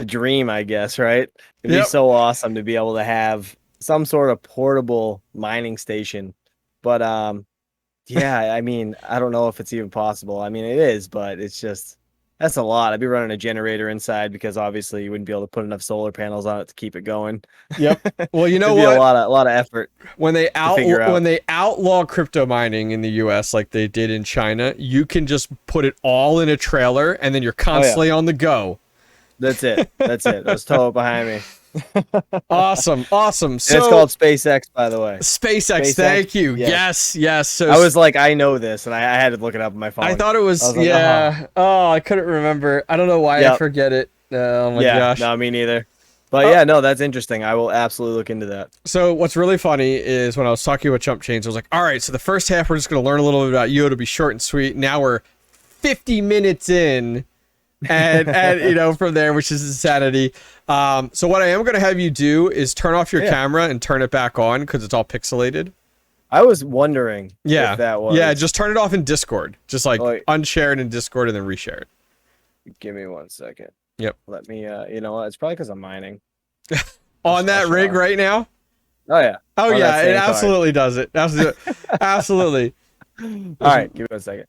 dream, I guess, right? It'd be so awesome to be able to have some sort of portable mining station. But yeah, I mean, I don't know if it's even possible. I mean, it is, but it's just that's a lot. I'd be running a generator inside because obviously you wouldn't be able to put enough solar panels on it to keep it going. Yep. Well, you know what? A lot of effort. When they outlaw crypto mining in the US like they did in China, you can just put it all in a trailer and then you're constantly on the go. That's it. Let's tow it behind me. Awesome. So it's called SpaceX, by the way. SpaceX. Thank you. Yes. So I was like, I know this, and I had to look it up on my phone. I thought it was like, Oh, I couldn't remember. I don't know why I forget it. Oh my gosh. No, me neither. But yeah, no, that's interesting. I will absolutely look into that. So what's really funny is when I was talking with ChumpChange, I was like, all right, so the first half we're just going to learn a little bit about you. It'll be short and sweet. Now we're 50 minutes in. and you know, from there, which is insanity. So what I am going to have you do is turn off your camera and turn it back on because it's all pixelated. I was wondering if that was. Yeah, just turn it off in Discord. Just like unshare it in Discord and then reshare it. Give me 1 second. Yep. Let me, you know what? It's probably because I'm mining. On that rig right now? Oh, yeah. Oh, yeah. It absolutely does it. Absolutely. All right. Give me 1 second.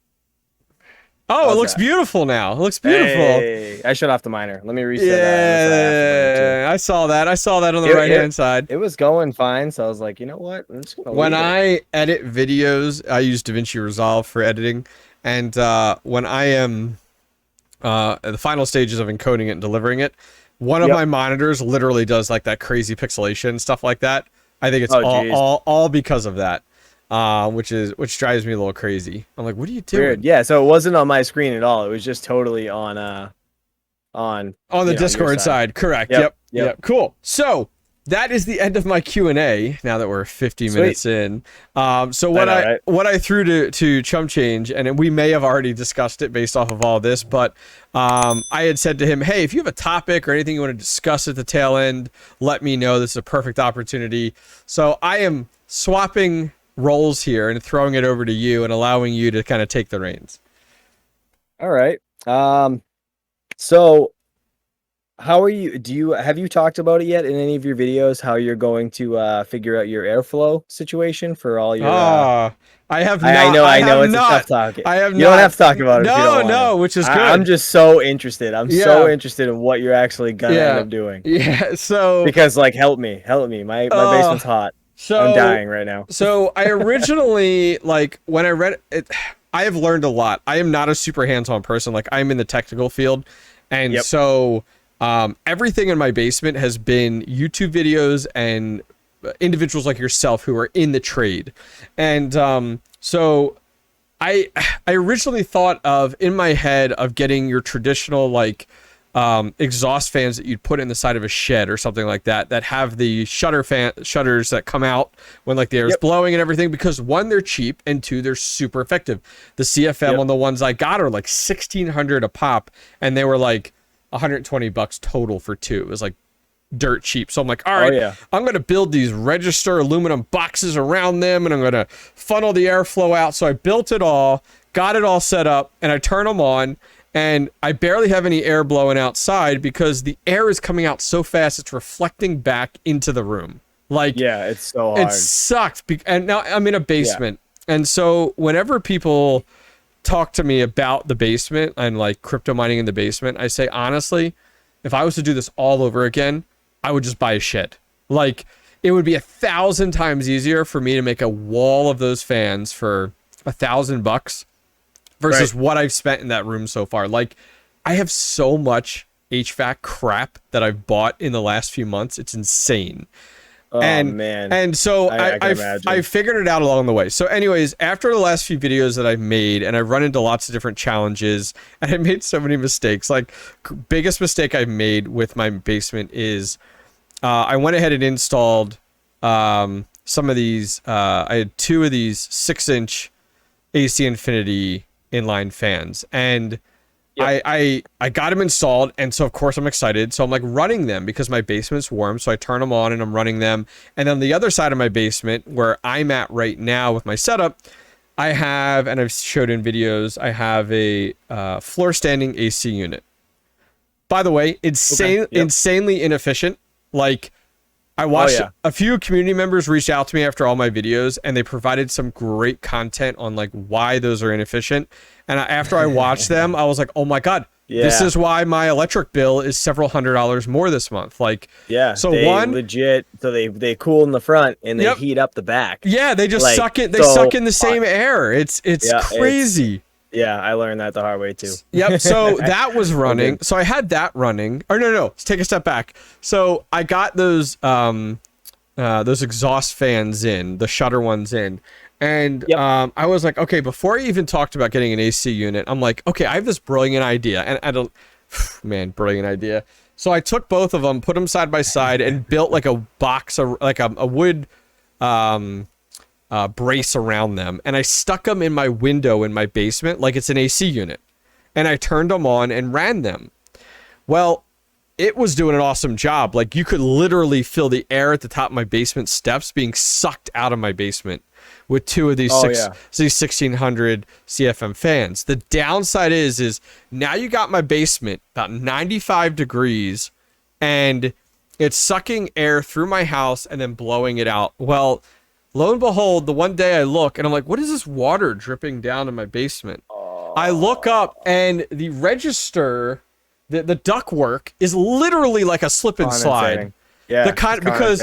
Oh, it looks beautiful now. It looks beautiful. Hey, I shut off the miner. Let me reset that. Yeah, I saw that. I saw that on the right-hand side. It was going fine, so I was like, you know what? I'm just gonna when I edit videos, I use DaVinci Resolve for editing. And when I am at the final stages of encoding it and delivering it, one of my monitors literally does like that crazy pixelation and stuff like that. I think it's all because of that. Which drives me a little crazy. I'm like, what are you doing? Weird. Yeah, so it wasn't on my screen at all. It was just totally on the Discord side. Correct. Yep. Cool. So that is the end of my Q&A. Now that we're 50 minutes in. So what I threw to ChumpChange, and we may have already discussed it based off of all this, but I had said to him, hey, if you have a topic or anything you want to discuss at the tail end, let me know. This is a perfect opportunity. So I am swapping roles here and throwing it over to you and allowing you to kind of take the reins. All right. So how are you? Have you talked about it yet in any of your videos, how you're going to figure out your airflow situation for all your I have not. I know it's a tough topic. I have you don't have to talk about it. No, which is good. I'm just so interested. I'm so interested in what you're actually gonna end up doing. Yeah. So because like help me. My basement's hot. So I'm dying right now. So I originally, like, when I read it, I have learned a lot. I am not a super hands-on person. Like, I'm in the technical field. And so everything in my basement has been YouTube videos and individuals like yourself who are in the trade. And so I originally thought of, in my head, of getting your traditional, like, exhaust fans that you'd put in the side of a shed or something like that have the shutters that come out when like the air is blowing and everything, because one, they're cheap, and two, they're super effective. The CFM on the ones I got are like $1,600 a pop, and they were like $120 total for two. It was like dirt cheap. So I'm like, all right, I'm going to build these register aluminum boxes around them, and I'm going to funnel the airflow out. So I built it all, got it all set up, and I turn them on. And I barely have any air blowing outside because the air is coming out so fast it's reflecting back into the room. Like, it's so hard. It sucked. And now I'm in a basement. And so whenever people talk to me about the basement and like crypto mining in the basement, I say, honestly, if I was to do this all over again, I would just buy a shed. Like, it would be 1,000 times easier for me to make a wall of those fans for $1,000 versus what I've spent in that room so far. Like, I have so much HVAC crap that I've bought in the last few months. It's insane. Oh and man. and so I can imagine. I figured it out along the way. So anyways, after the last few videos that I've made, and I've run into lots of different challenges, and I made so many mistakes. Like, biggest mistake I've made with my basement is I went ahead and installed some of these. I had two of these 6-inch AC Infinity inline fans, and Yep. I got them installed, and so of course I'm excited. So I'm like running them because my basement's warm, so I turn them on and I'm running them. And on the other side of my basement, where I'm at right now with my setup, I have, and I've showed in videos, I have a floor standing AC unit. By the way, insanely inefficient. Like, I watched a few community members reached out to me after all my videos, and they provided some great content on like why those are inefficient. And after I watched them, I was like, oh my God, this is why my electric bill is several $100s more this month. Like, so they one legit, so they cool in the front and they heat up the back. Yeah, they just like, suck it. They suck in the same air. It's crazy. Yeah, I learned that the hard way too. Yep. So that was running. So I had that running. Or no, let's take a step back. So I got those exhaust fans in, the shutter ones in. And I was like, okay, before I even talked about getting an AC unit, I'm like, okay, I have this brilliant idea. And I don't, man, brilliant idea. So I took both of them, put them side by side, and built like a box, like a wood brace around them. And I stuck them in my window in my basement like it's an AC unit. And I turned them on and ran them. Well, it was doing an awesome job. Like, you could literally feel the air at the top of my basement steps being sucked out of my basement with two of these 1600 CFM fans. The downside is now you got my basement about 95 degrees and it's sucking air through my house and then blowing it out. Well, lo and behold, the one day I look and I'm like, what is this water dripping down in my basement? I look up and the register, the ductwork is literally like a slip and slide. Yeah, because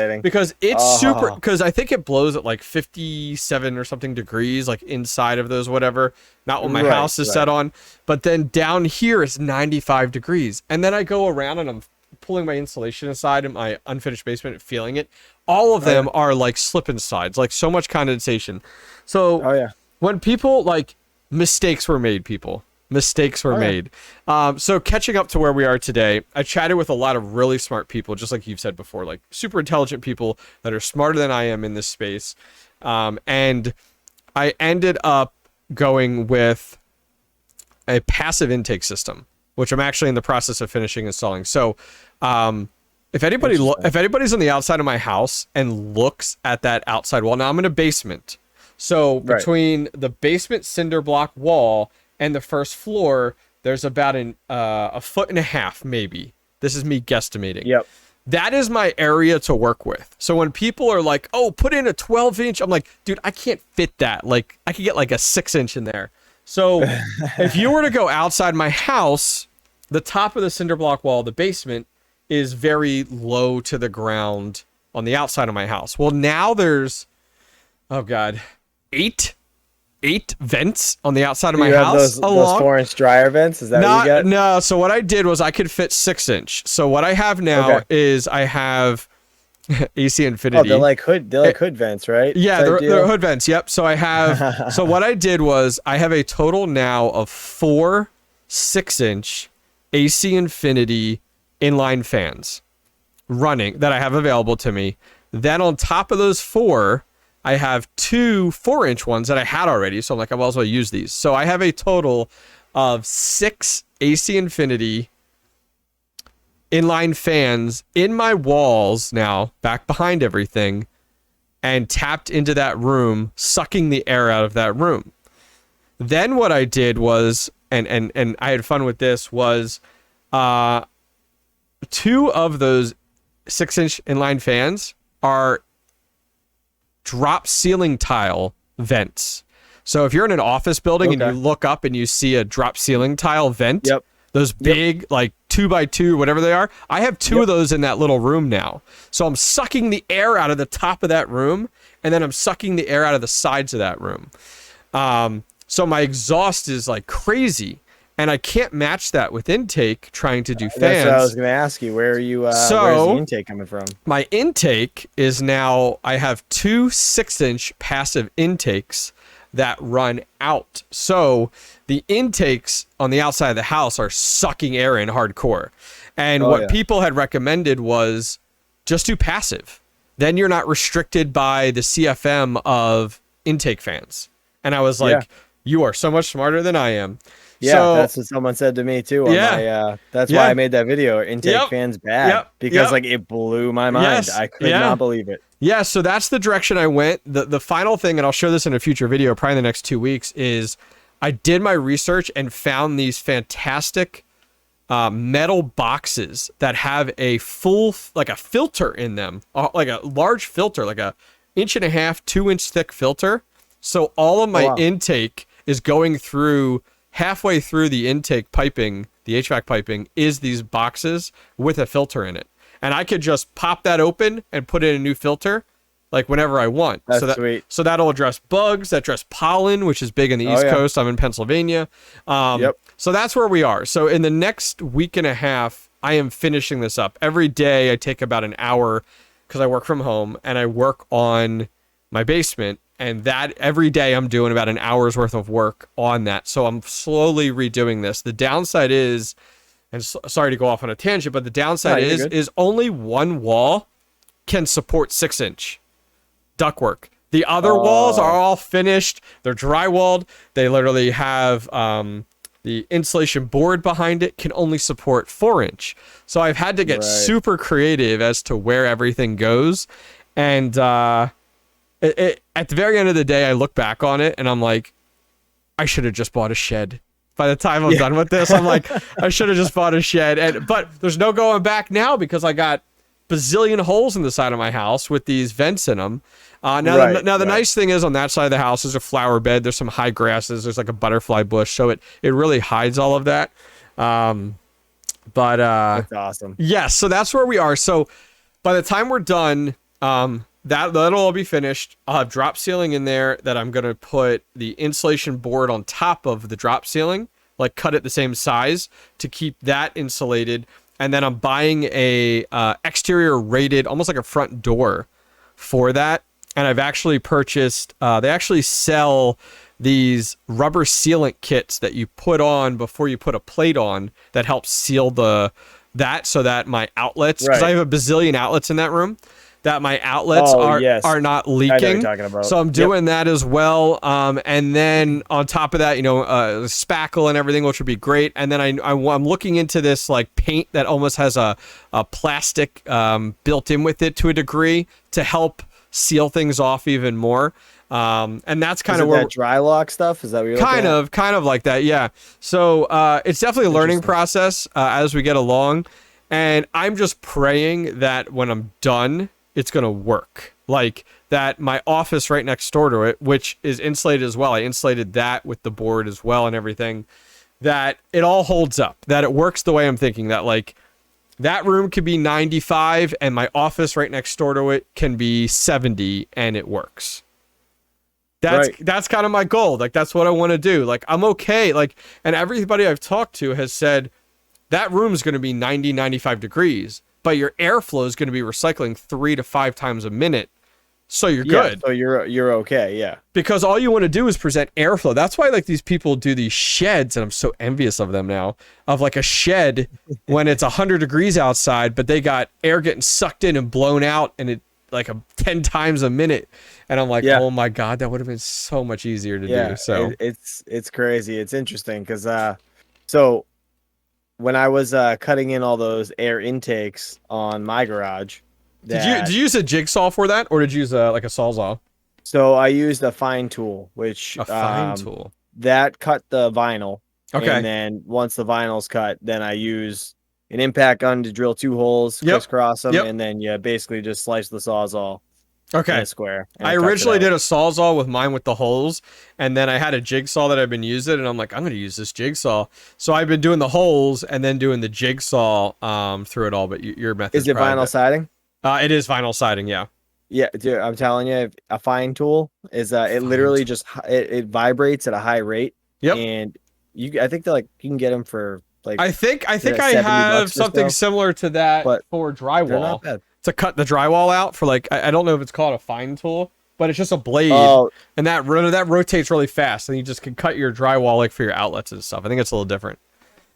it's super, because I think it blows at like 57 or something degrees, like inside of those, whatever, not what my house is set on, but then down here it's 95 degrees. And then I go around and I'm pulling my insulation aside in my unfinished basement and feeling it. All of them are like slip and slides, like so much condensation. So when people, like, mistakes were made, mistakes were made. So catching up to where we are today, I chatted with a lot of really smart people, just like you've said before, like super intelligent people that are smarter than I am in this space. And I ended up going with a passive intake system, which I'm actually in the process of finishing installing. So if anybody's on the outside of my house and looks at that outside wall, now I'm in a basement. So between the basement cinder block wall and the first floor, there's about a foot and a half, maybe. This is me guesstimating. Yep. That is my area to work with. So when people are like, oh, put in a 12-inch, I'm like, dude, I can't fit that. Like, I could get like a 6-inch in there. So if you were to go outside my house, the top of the cinder block wall, the basement, is very low to the ground on the outside of my house. Well, now there's, oh God, eight vents on the outside of my house. Those 4-inch dryer vents? Is that what you got? No. So what I did was I could fit 6-inch. So what I have now is I have AC Infinity. Oh, they're like hood vents, right? Yeah, they're hood vents. Yep. So I have. So what I did was I have a total now of 4 6-inch AC Infinity inline fans running that I have available to me. Then on top of those 4, I have 2 4-inch ones that I had already. So I'm like, I might as well use these. So I have a total of 6 AC Infinity inline fans in my walls now, back behind everything, and tapped into that room, sucking the air out of that room. Then what I did was, and I had fun with this, was 2 of those 6-inch inline fans are drop ceiling tile vents. So if you're in an office building and you look up and you see a drop ceiling tile vent, those big like 2x2, whatever they are, I have 2 of those in that little room now. So I'm sucking the air out of the top of that room, and then I'm sucking the air out of the sides of that room. So my exhaust is like crazy. and I can't match that with intake trying to do fans. That's what I was going to ask you. Where are you? Where's the intake coming from? My intake is now, I have 2 6-inch passive intakes that run out. So the intakes on the outside of the house are sucking air in hardcore. And what people had recommended was just do passive. Then you're not restricted by the CFM of intake fans. And I was like, you are so much smarter than I am. Yeah, so, that's what someone said to me too. On my, that's why I made that video. Intake fans bad because like it blew my mind. I could not believe it. Yeah, so that's the direction I went. The final thing, and I'll show this in a future video, probably in the next 2 weeks, is I did my research and found these fantastic metal boxes that have a full, like a filter in them, like a large filter, like a 1.5 inch, 2 inch thick filter. So all of my intake is going through, halfway through the intake piping, the HVAC piping, is these boxes with a filter in it. And I could just pop that open and put in a new filter like whenever I want. That's sweet. So that'll address bugs, address pollen, which is big in the East Coast. I'm in Pennsylvania. So that's where we are. So in the next week and a half, I am finishing this up. Every day I take about an hour because I work from home and I work on my basement. And that every day I'm doing about an hour's worth of work on that. So I'm slowly redoing this. The downside is, and sorry to go off on a tangent, but the downside is only one wall can support 6-inch ductwork. The other walls are all finished. They're drywalled. They literally have the insulation board behind it can only support 4-inch. So I've had to get super creative as to where everything goes. And at the very end of the day, I look back on it and I'm like, I should have just bought a shed. By the time I'm done with this, I'm like, I should have just bought a shed. But there's no going back now because I got bazillion holes in the side of my house with these vents in them. Now the nice thing is on that side of the house is a flower bed. There's some high grasses. There's like a butterfly bush. So it really hides all of that. That's awesome. Yeah, so that's where we are. So by the time we're done, that'll all be finished. I'll have drop ceiling in there that I'm going to put the insulation board on top of the drop ceiling, like cut it the same size to keep that insulated. And then I'm buying a exterior rated, almost like a front door for that. And I've actually purchased, they actually sell these rubber sealant kits that you put on before you put a plate on that helps seal that so that my outlets, because I have a bazillion outlets in that room, that my outlets are not leaking. I know what you're talking about. So I'm doing that as well. And then on top of that, spackle and everything, which would be great. And then I'm looking into this like paint that almost has a plastic built in with it to a degree to help seal things off even more. And that's kind of where that dry lock stuff. Is that what you're looking at? Kind of like that. Yeah. So it's definitely a learning process as we get along. And I'm just praying that when I'm done, it's going to work. Like that my office right next door to it, which is insulated as well. I insulated that with the board as well and everything, that it all holds up, that it works the way I'm thinking, that like that room could be 95 and my office right next door to it can be 70 and it works. That's kind of my goal. Like, that's what I want to do. Like, I'm okay. Like, and everybody I've talked to has said that room is going to be 90, 95 degrees, but your airflow is going to be recycling 3 to 5 times a minute. So you're good. So you're okay. Yeah. Because all you want to do is present airflow. That's why like these people do these sheds, and I'm so envious of them now, of like a shed when it's 100 degrees outside, but they got air getting sucked in and blown out, and it like 10 times a minute. And I'm like, oh my God, that would have been so much easier to do. So it's crazy. It's interesting because so when I was cutting in all those air intakes on my garage, did you use a jigsaw for that, or did you use like a Sawzall? So I used a fine tool, which that cut the vinyl. Okay. And then once the vinyl's cut, then I use an impact gun to drill 2 holes, crisscross them, and then you basically just slice the Sawzall. Okay. In a square. I originally did a Sawzall with mine with the holes, and then I had a jigsaw that I've been using, and I'm like, I'm going to use this jigsaw. So I've been doing the holes and then doing the jigsaw through it all. But your method is it vinyl siding? It is vinyl siding, yeah. Yeah, dude, I'm telling you, a fine tool is it literally just it vibrates at a high rate. Yep. And I think they're like you can get them for like I think they're at I 70 have bucks or something so, similar to that but for they're not drywall bad. to cut the drywall out for like I don't know if it's called a fine tool, but it's just a blade, Oh, and that rotates really fast, and you just can cut your drywall like for your outlets and stuff. I think it's a little different.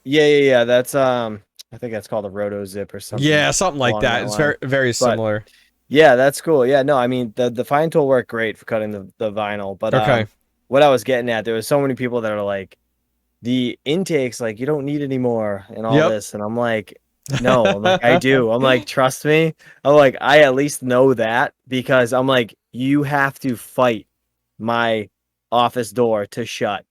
yeah. That's I think that's called a roto zip or something Yeah, something like along that. that It's line. very But similar. yeah, that's cool. Yeah, no, I mean the fine tool worked great for cutting the vinyl, but Okay. what I was getting at, there was so many people that are like the intakes, like you don't need any more and all Yep. this, and I'm like, no, I'm like I do. I'm like, trust me. I'm like I at least know that because I'm like you have to fight my office door to shut.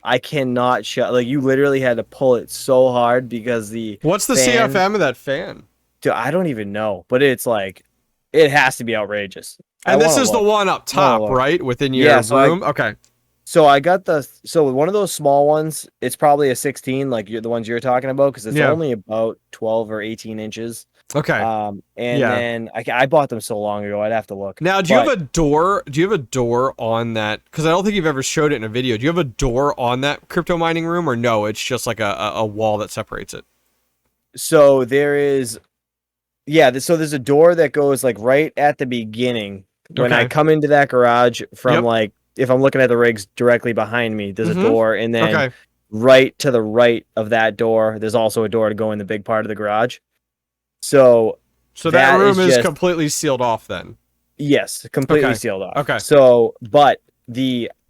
I cannot shut. Like you literally had to pull it so hard because the What's the fan. CFM of that fan? Dude, I don't even know, but it's like it has to be outrageous. I And this want to is the look. one up I want to top, look. right? Within Yeah, your room? Okay. so I got one of those small ones. It's probably a 16, like the ones you're talking about, because it's Yeah. only about 12 or 18 inches. Okay. And Yeah. then I bought them so long ago, I'd have to look. Now, do you have But a door? Do you have a door on that? Because I don't think you've ever showed it in a video. Do you have a door on that crypto mining room, or no? It's just like a wall that separates it. so there is, yeah. So there's a door that goes like right at the beginning when I Okay. come into that garage from Yep. like if I'm looking at the rigs directly behind me, there's a Mm-hmm. door, and then Okay. right to the right of that door, there's also a door to go in the big part of the garage. So So that that is room is just completely sealed off then. yes, completely Okay. sealed off. Okay. So, but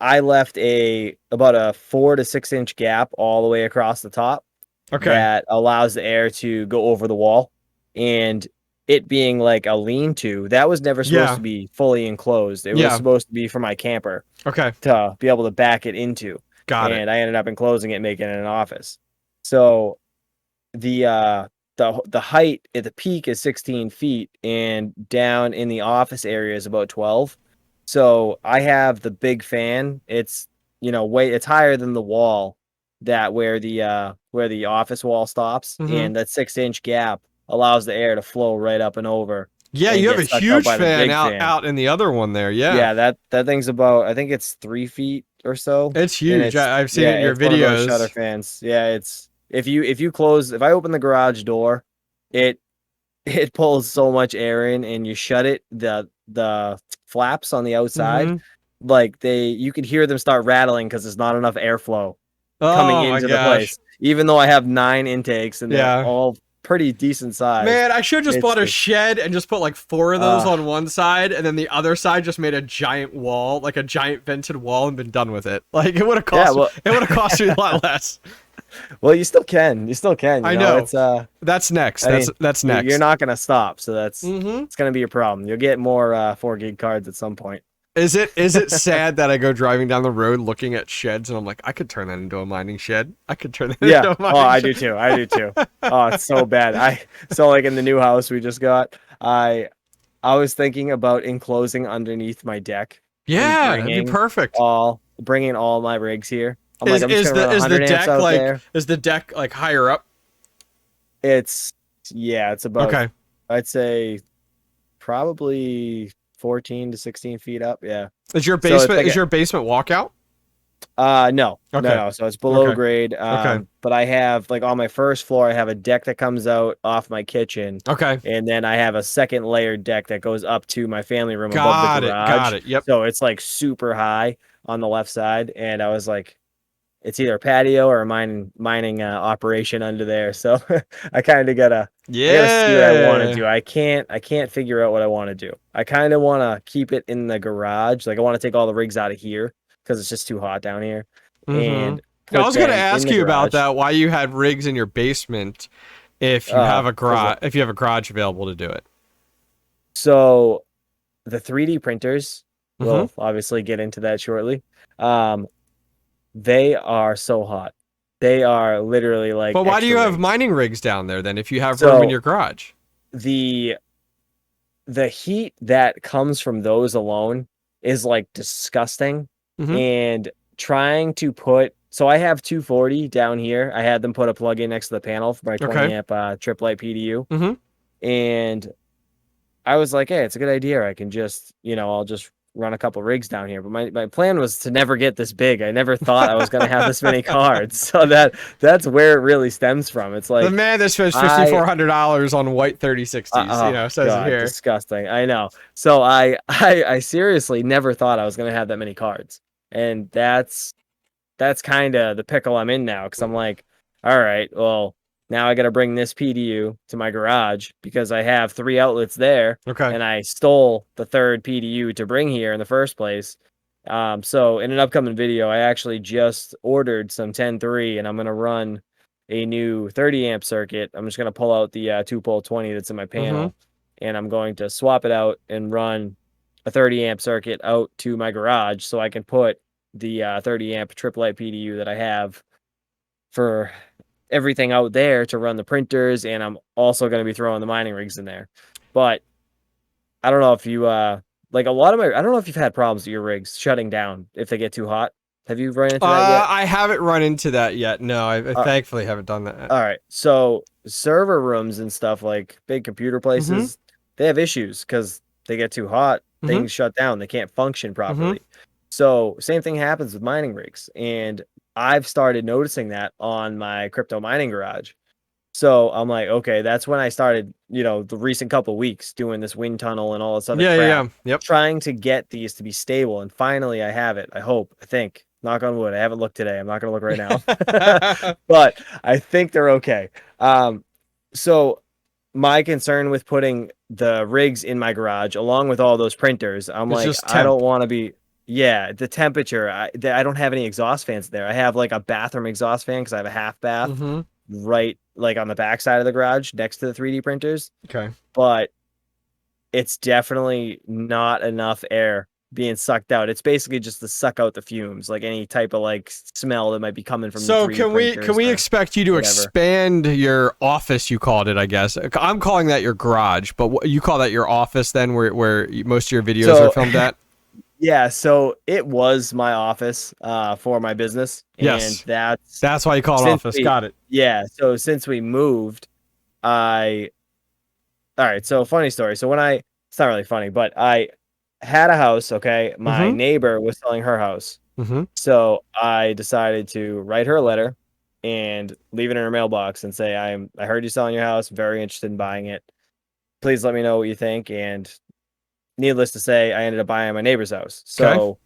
I left about a 4 to 6 inch gap all the way across the top Okay. that allows the air to go over the wall, and it being like a lean-to, that was never supposed Yeah. to be fully enclosed. It was Yeah. supposed to be for my camper Okay. to be able to back it into, Got it. and I ended up enclosing it, making it an office. So the height at the peak is 16 feet and down in the office area is about 12. So I have the big fan. It's it's higher than the wall that where the office wall stops, Mm-hmm. and that 6 inch gap allows the air to flow right up and over Yeah, and you have get a sucked out huge by the fan big fan. out in the other one there. Yeah. Yeah, that thing's about, I think it's 3 feet or so. It's And huge. I've seen it in your it's one of those shutter videos. fans. Yeah, it's if I open the garage door, it it pulls so much air in, and you shut it, the flaps on the outside, Mm-hmm. like you could hear them start rattling because there's not enough airflow coming Oh my into the gosh. place. Even though I have 9 intakes and they're Yeah. all pretty decent size. Man, I should have just It's bought a just shed and just put like 4 of those uh on one side, and then the other side just made a giant wall, like a giant vented wall, and been done with it. Like it would have yeah, cost. well It would have cost me a lot less. well you still can. You still can, I know. It's That's next. I mean, That's you're next. not gonna stop, so Mm-hmm. it's gonna be a problem. You'll get more 4 gig cards at some point. Is it sad that I go driving down the road looking at sheds and I'm like, I could turn that into a mining shed. I could turn that Yeah. into a Oh, mining I shed. do too. I do too. Oh, it's so bad. So like in the new house we just got, I was thinking about enclosing underneath my deck and Yeah, that'd be perfect. bringing all my rigs here. I'm like, I'm just Is gonna run the 100 amps deck out like there. is the deck like higher up? It's it's about, Okay. I'd say probably 14 to 16 feet up. Yeah. Is your So it's basement like is your basement walkout? No, Okay. no. So it's below Okay. grade. Okay. But I have like on my first floor, I have a deck that comes out off my kitchen, Okay. and then I have a second layered deck that goes up to my family room above Got the it. garage. Got it. Yep. So it's like super high on the left side, and I was like, it's either a patio or a mining operation under there. So I kind of gotta I gotta see what I want to Yeah. do. I can't figure out what I want to do. I kind of want to keep it in the garage. Like I want to take all the rigs out of here because it's just too hot down here, Mm-hmm. and Yeah, I put was gonna them in ask the you about garage. that. Why you had rigs in your basement if you have a 'Cause garage if you have a garage available to do it. so the 3D printers, Mm-hmm. we'll obviously get into that shortly. They are so hot. They are literally like But why do you extra have rigs. mining rigs down there then if you have room in So your garage? the the heat that comes from those alone is like disgusting. Mm-hmm. And trying to put, so I have 240 down here. I had them put a plug in next to the panel for my 20 Okay. amp trip light PDU. Mm-hmm. And I was like, hey, it's a good idea. I can just, I'll just run a couple rigs down here. But my plan was to never get this big. I never thought I was going to have this many cards. So that's where it really stems from. It's like the man that spends $5,400 on white 3060s, you know, says it God, here. disgusting. I know. So I seriously never thought I was going to have that many cards. And that's kind of the pickle I'm in now, because I'm like, all right, well, now I got to bring this PDU to my garage because I have 3 outlets there. Okay. And I stole the 3rd PDU to bring here in the first place. So in an upcoming video, I actually just ordered some 10.3, and I'm going to run a new 30 amp circuit. I'm just going to pull out the 2-pole 20 that's in my panel, and I'm going to swap it out and run a 30 amp circuit out to my garage so I can put the 30 amp triple light PDU that I have for everything out there to run the printers, and I'm also going to be throwing the mining rigs in there. But I don't know if you like, a lot of my, I don't know if you've had problems with your rigs shutting down if they get too hot. Have you run into that yet? I haven't run into that yet. No, I thankfully haven't done that. All right. So server rooms and stuff, like big computer places, they have issues because they get too hot. Things shut down. They can't function properly. So same thing happens with mining rigs. And I've started noticing that on my crypto mining garage. So I'm like, okay, that's when I started, you know, the recent couple of weeks doing this wind tunnel and all this other crap. Yep. Trying to get these to be stable. And finally I have it. I hope, I think. Knock on wood. I haven't looked today. I'm not going to look right now. But I think they're okay. So my concern with putting the rigs in my garage, along with all those printers, I'm like, I don't want to be... Yeah, the temperature. I don't have any exhaust fans there. I have like a bathroom exhaust fan because I have a half bath right like on the back side of the garage next to the 3D printers. Okay. But it's definitely not enough air being sucked out. It's basically just to suck out the fumes, like any type of like smell that might be coming from so the 3D can we expect you to whatever. expand your office, you called it, I guess. I'm calling that your garage, but you call that your office then, where most of your videos are filmed at? Yeah, so it was my office for my business. Yes. And that's why you call it office. Got it. Yeah, so since we moved, all right, so funny story. So it's not really funny, but I had a house, okay? My neighbor was selling her house. So I decided to write her a letter and leave it in her mailbox and say, I heard you selling your house, very interested in buying it. Please let me know what you think. And needless to say, I ended up buying my neighbor's house. So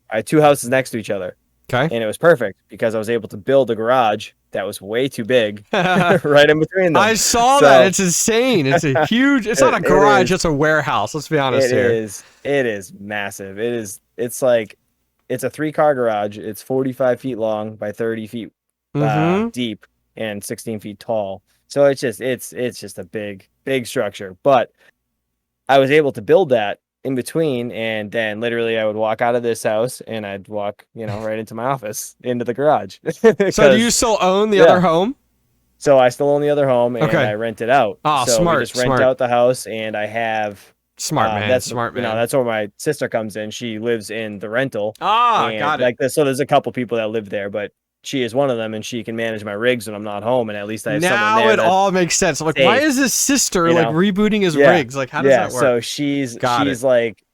I had 2 houses next to each other. Okay. And it was perfect because I was able to build a garage that was way too big right in between them. I saw that. It's insane. It's a huge, it's not a garage, it's a warehouse. Let's be honest here. It is massive. It's like, it's a 3-car garage. It's 45 feet long by 30 feet deep and 16 feet tall. So it's just a big structure. But I was able to build that in between, and then literally I would walk out of this house and I'd walk, right into my office, into the garage. So do you still own the other home? So I still own the other home, and I rent it out. Oh, so smart. We just rent out the house, and I have smart man. That's smart man. That's where my sister comes in. She lives in the rental. Got it. Like this, so there's a couple people that live there, but she is one of them, and she can manage my rigs when I'm not home, and at least I have someone there. Now it all makes sense. Like, why is his sister like rebooting his rigs? Like, how does that work? So she's like,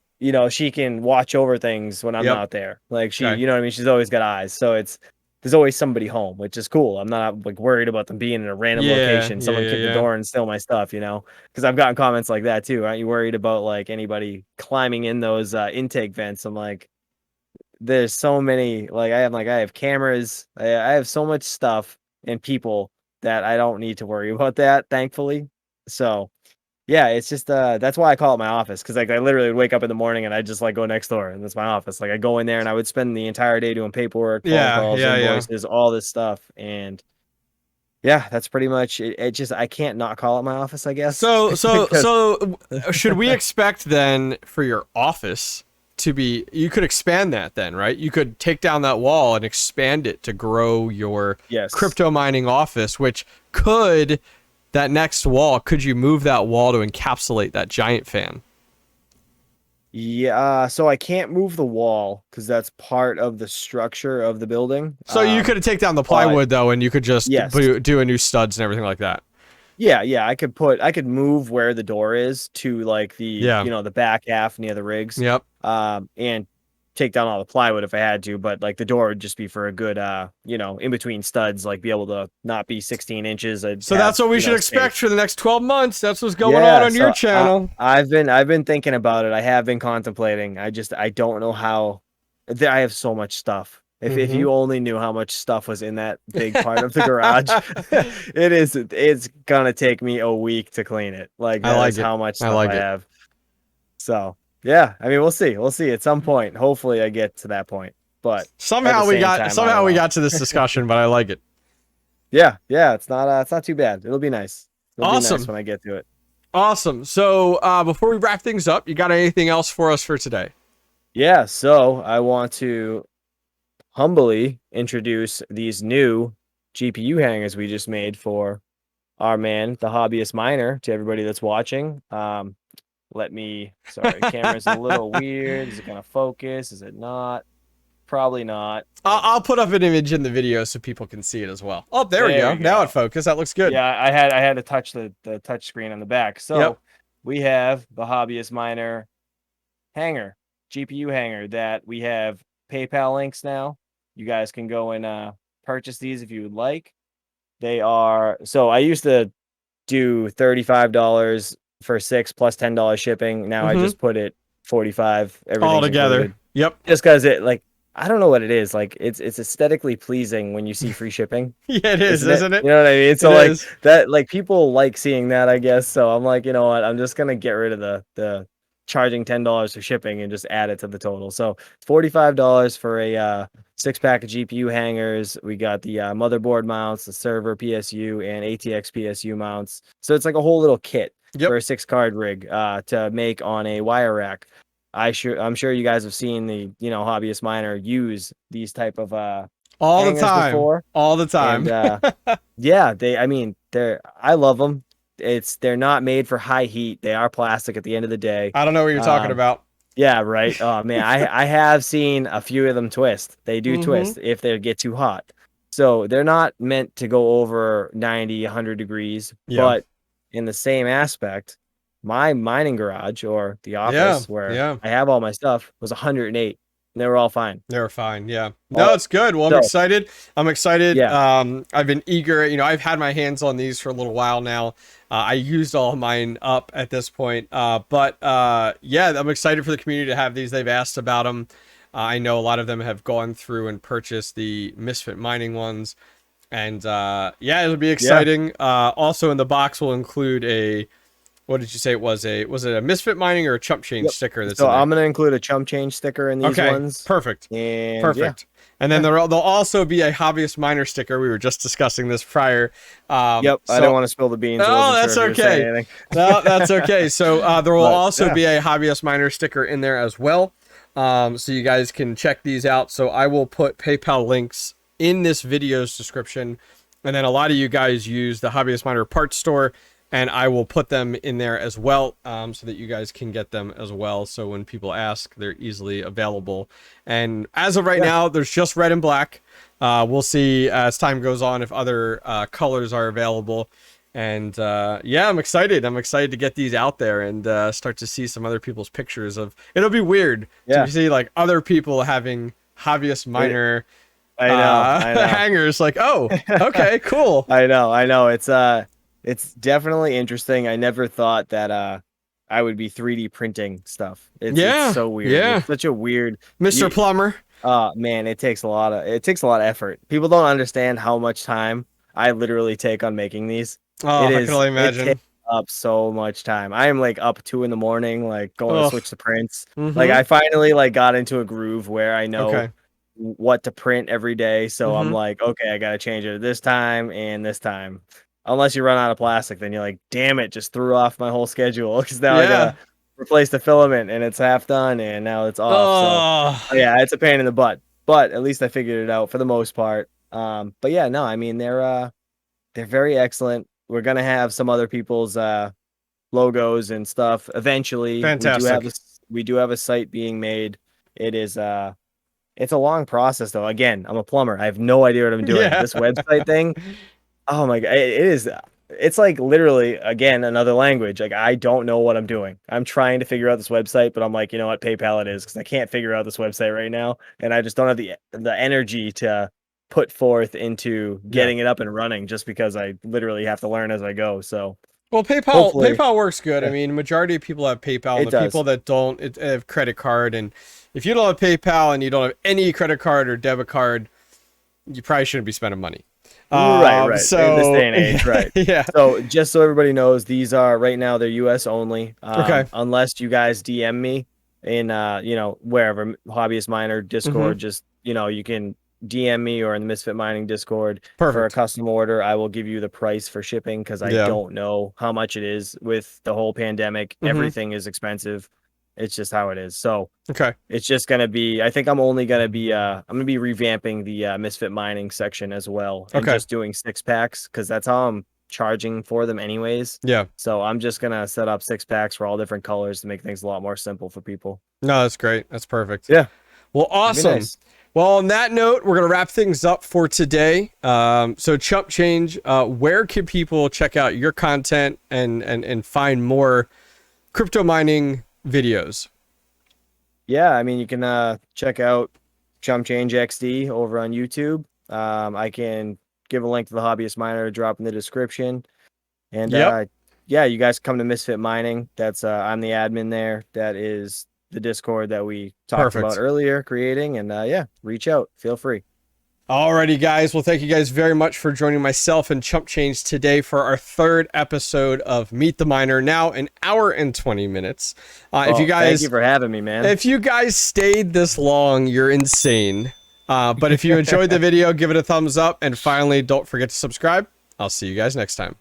she can watch over things when I'm not there. Like you know what I mean? She's always got eyes. So there's always somebody home, which is cool. I'm not like worried about them being in a random location. Someone kick the door and steal my stuff, because I've gotten comments like that too. Aren't you worried about like anybody climbing in those intake vents? I'm like, there's so many, I have cameras. I have so much stuff and people that I don't need to worry about that, thankfully. So yeah, it's just that's why I call it my office, because I literally would wake up in the morning and I just go next door and that's my office. I go in there and I would spend the entire day doing paperwork, phone calls, invoices, all this stuff. And yeah, that's pretty much it. It just, I can't not call it my office, I guess. So should we expect then for your office to be, you could expand that then, right? You could take down that wall and expand it to grow your crypto mining office, which could, that next wall, could you move that wall to encapsulate that giant fan? Yeah, so I can't move the wall because that's part of the structure of the building. So you could take down the plywood though, and you could just do a new studs and everything like that. Yeah, I could move where the door is to like the the back half near the rigs. Yep. and take down all the plywood if I had to, but like the door would just be for a good, in between studs, like be able to not be 16 inches. I'd So have, that's what we should space. expect for the next 12 months. That's what's going Yeah, on your so channel. I've been thinking about it. I have been contemplating. I don't know how. I have so much stuff. If you only knew how much stuff was in that big part of the garage, it's gonna take me a week to clean it. Like I that like is it. how much I stuff like I it. have. So yeah, I mean we'll see. We'll see at some point. Hopefully I get to that point. But at the same time, I don't Somehow we know. got to this discussion, but I like it. Yeah, it's not too bad. It'll be nice. It'll be nice Awesome. when I get to it. Awesome. So before we wrap things up, you got anything else for us for today? Yeah, so I want to humbly introduce these new GPU hangers we just made for our man, the hobbyist miner, to everybody that's watching. Sorry, camera's a little weird. Is it gonna focus? Is it not? Probably not. I'll put up an image in the video so people can see it as well. Oh, there we go. Now it focused. That looks good. Yeah, I had to touch the touch screen on the back. So we have the hobbyist miner hanger, GPU hanger that we have PayPal links now. You guys can go and purchase these if you would like. They are so I used to do $35 for 6 plus $10 shipping. Now I just put it 45 all together. Included. Yep. Just because it like I don't know what it is. Like it's aesthetically pleasing when you see free shipping. Yeah, it is, isn't it? You know what I mean? So it like is. that, like people like seeing that, I guess. So I'm like, you know what? I'm just gonna get rid of the charging $10 for shipping and just add it to the total. So $45 for a 6-pack of GPU hangers. We got the motherboard mounts, the server PSU, and ATX PSU mounts. So it's like a whole little kit for a 6-card rig to make on a wire rack. I'm sure you guys have seen the hobbyist miner use these type of all the time before. All the time. And, yeah, I love them. They're not made for high heat. They are plastic at the end of the day. I don't know what you're talking about. Yeah, right. Oh man, I have seen a few of them twist. They do twist if they get too hot. So they're not meant to go over 90, 100 degrees. But in the same aspect, my mining garage or the office where I have all my stuff was 108. And they were all fine. They were fine. Yeah. No, it's good. Well, I'm excited. I'm excited. Yeah. I've been eager. I've had my hands on these for a little while now. I used all mine up at this point. But yeah, I'm excited for the community to have these. They've asked about them. I know a lot of them have gone through and purchased the Misfit mining ones. And yeah, it'll be exciting. Also in the box will include a, what did you say it was? Was it a Misfit mining or a ChumpChange sticker? That's so I'm going to include a ChumpChange sticker in these ones. Perfect. Perfect. And then there'll also be a hobbyist miner sticker. We were just discussing this prior. I didn't want to spill the beans. No, that's okay. No, that's okay. So there will also be a hobbyist miner sticker in there as well. So you guys can check these out. So I will put PayPal links in this video's description. And then a lot of you guys use the Hobbyist Miner parts store, and I will put them in there as well, so that you guys can get them as well. So when people ask, they're easily available. And as of right now, there's just red and black. We'll see as time goes on if other colors are available. And yeah, I'm excited. I'm excited to get these out there and start to see some other people's pictures of. It'll be weird to see like other people having Hobbyist Miner I know. hangers. Like, oh, okay, cool. I know. It's definitely interesting. I never thought that I would be 3D printing stuff. It's so weird. Yeah. It's such a weird Mr. Plumber. Man, it takes a lot of effort. People don't understand how much time I literally take on making these. Oh, I can only imagine. It takes up so much time. I am like up 2 a.m, like going to switch the prints. Like I finally like got into a groove where I know what to print every day. So I'm like, okay, I gotta change it this time and this time. Unless you run out of plastic, then you're like, damn it, just threw off my whole schedule because now I gotta replace the filament and it's half done and now it's off. So yeah, it's a pain in the butt. But at least I figured it out for the most part. But yeah, no, I mean they're very excellent. We're gonna have some other people's logos and stuff eventually. Fantastic. We do have a site being made. It is it's a long process though. Again, I'm a plumber. I have no idea what I'm doing. This website thing. Oh my god, it is it's like literally again another language. Like I don't know what I'm doing. I'm trying to figure out this website, but I'm like, you know what, PayPal it is because I can't figure out this website right now, and I just don't have the energy to put forth into Yeah. getting it up and running just because I literally have to learn as I go. So Well, hopefully PayPal works good. I yeah, mean, majority of people have PayPal, and it the does. people that don't have credit card. And if you don't have PayPal and you don't have any credit card or debit card, you probably shouldn't be spending money. Right. In this So day and age, right. yeah. So just so everybody knows, these are right now they're US only. Okay. Unless you guys DM me in wherever Hobbyist Miner Mm-hmm. Discord, just you can DM me or in the Misfit Mining Discord for a Perfect. custom order. I will give you the price for shipping because I Yeah. don't know how much it is with the whole pandemic. Mm-hmm. Everything is expensive. It's just how it is. So Okay. it's just gonna be. I think I'm only gonna be. I'm gonna be revamping the Misfit Mining section as well, and Okay. just doing 6 packs because that's how I'm charging for them anyways. Yeah. So I'm just gonna set up 6 packs for all different colors to make things a lot more simple for people. No, that's great. That's perfect. Yeah, Well, it'd be awesome. nice. Well, on that note, we're gonna wrap things up for today. So Chump Change, where can people check out your content and find more crypto mining videos? Yeah, I mean you can check out ChumpChangeXD over on YouTube. I can give a link to the Hobbyist Miner drop in the description. And Yep. yeah, you guys come to Misfit Mining. That's I'm the admin there. That is the Discord that we talked about Perfect. earlier creating. And yeah, reach out. Feel free. Alrighty, guys. Well, thank you guys very much for joining myself and Chump Change today for our third episode of Meet the Miner. Now an hour and 20 minutes. If you Thank guys, you for having me, man. if you guys stayed this long, you're insane. But if you enjoyed the video, give it a thumbs up. And finally, don't forget to subscribe. I'll see you guys next time.